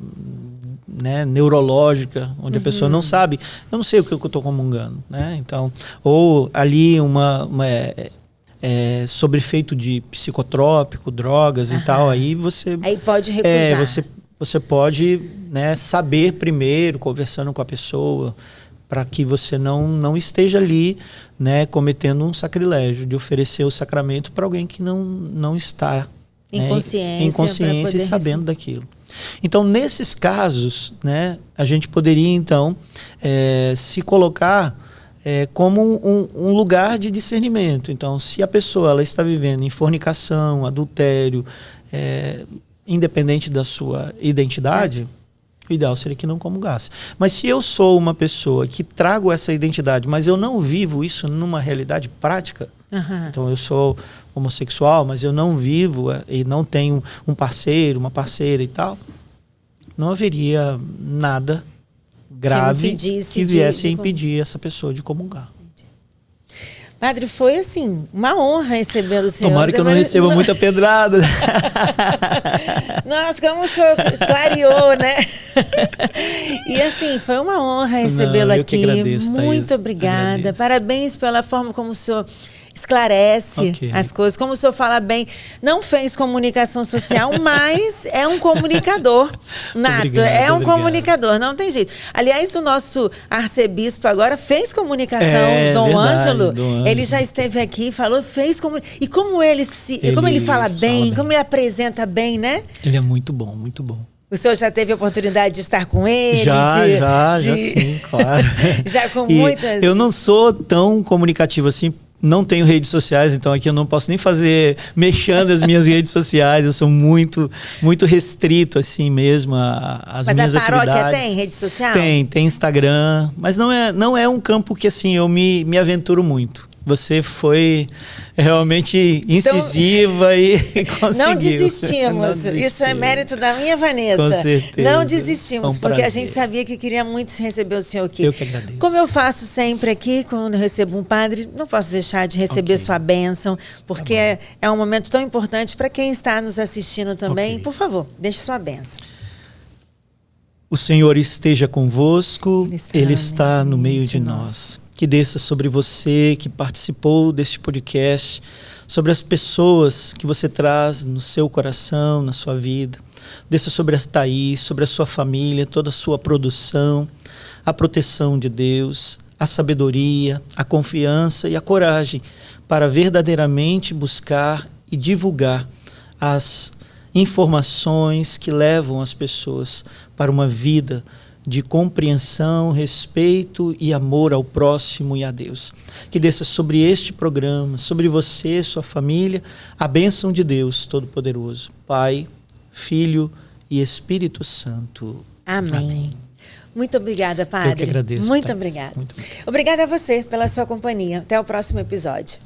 né, neurológica, onde a pessoa não sabe, eu não sei o que eu estou comungando, né? Então, ou ali sobre efeito de psicotrópico, drogas e tal, aí você... Aí pode recusar. Você pode, né, saber primeiro, conversando com a pessoa, para que você não esteja ali, né, cometendo um sacrilégio de oferecer o sacramento para alguém que não está em consciência e sabendo daquilo. Então, nesses casos, né, a gente poderia, então, se colocar como um lugar de discernimento. Então, se a pessoa ela está vivendo em fornicação, adultério, independente da sua identidade, o ideal seria que não comungasse. Mas se eu sou uma pessoa que trago essa identidade, mas eu não vivo isso numa realidade prática, então eu sou homossexual, mas eu não vivo e não tenho um parceiro, uma parceira e tal, não haveria nada grave que viesse a impedir essa pessoa de comungar. Padre, foi assim, uma honra receber o senhor. Tomara que eu não receba muita pedrada. Nossa, como o senhor clareou, né? E assim, foi uma honra recebê-lo aqui. Que agradeço, muito obrigada. Agradeço. Parabéns pela forma como o senhor esclarece as coisas, como o senhor fala bem, não fez comunicação social, mas é um comunicador nato, comunicador, não tem jeito. Aliás, o nosso arcebispo agora fez comunicação, Dom Ângelo, ele já esteve aqui, falou, fez comunicação, e como como ele fala bem, como ele apresenta bem, né? Ele é muito bom, muito bom. O senhor já teve a oportunidade de estar com ele? Já sim, claro. Já com muitas... Eu não sou tão comunicativo assim, não tenho redes sociais, então aqui eu não posso nem mexendo as minhas redes sociais, eu sou muito restrito assim mesmo às minhas atividades. Mas a paróquia tem rede social? Tem Instagram, mas não é um campo que assim eu me aventuro muito. Você foi realmente incisiva e conseguiu. Não desistimos. Isso é mérito da minha Vanessa. Com certeza. Não desistimos, porque a gente sabia que queria muito receber o senhor aqui. Eu que agradeço. Como eu faço sempre aqui, quando eu recebo um padre, não posso deixar de receber sua bênção, porque é um momento tão importante para quem está nos assistindo também. Por favor, deixe sua bênção. O Senhor esteja convosco, Ele está no meio de nós. Que desça sobre você que participou deste podcast, sobre as pessoas que você traz no seu coração, na sua vida. Desça sobre a Thaís, sobre a sua família, toda a sua produção, a proteção de Deus, a sabedoria, a confiança e a coragem para verdadeiramente buscar e divulgar as informações que levam as pessoas para uma vida de compreensão, respeito e amor ao próximo e a Deus. Que desça sobre este programa, sobre você, sua família, a bênção de Deus Todo-Poderoso, Pai, Filho e Espírito Santo. Amém. Muito obrigada, Padre. Eu que agradeço. Muito obrigada. Obrigada a você pela sua companhia. Até o próximo episódio.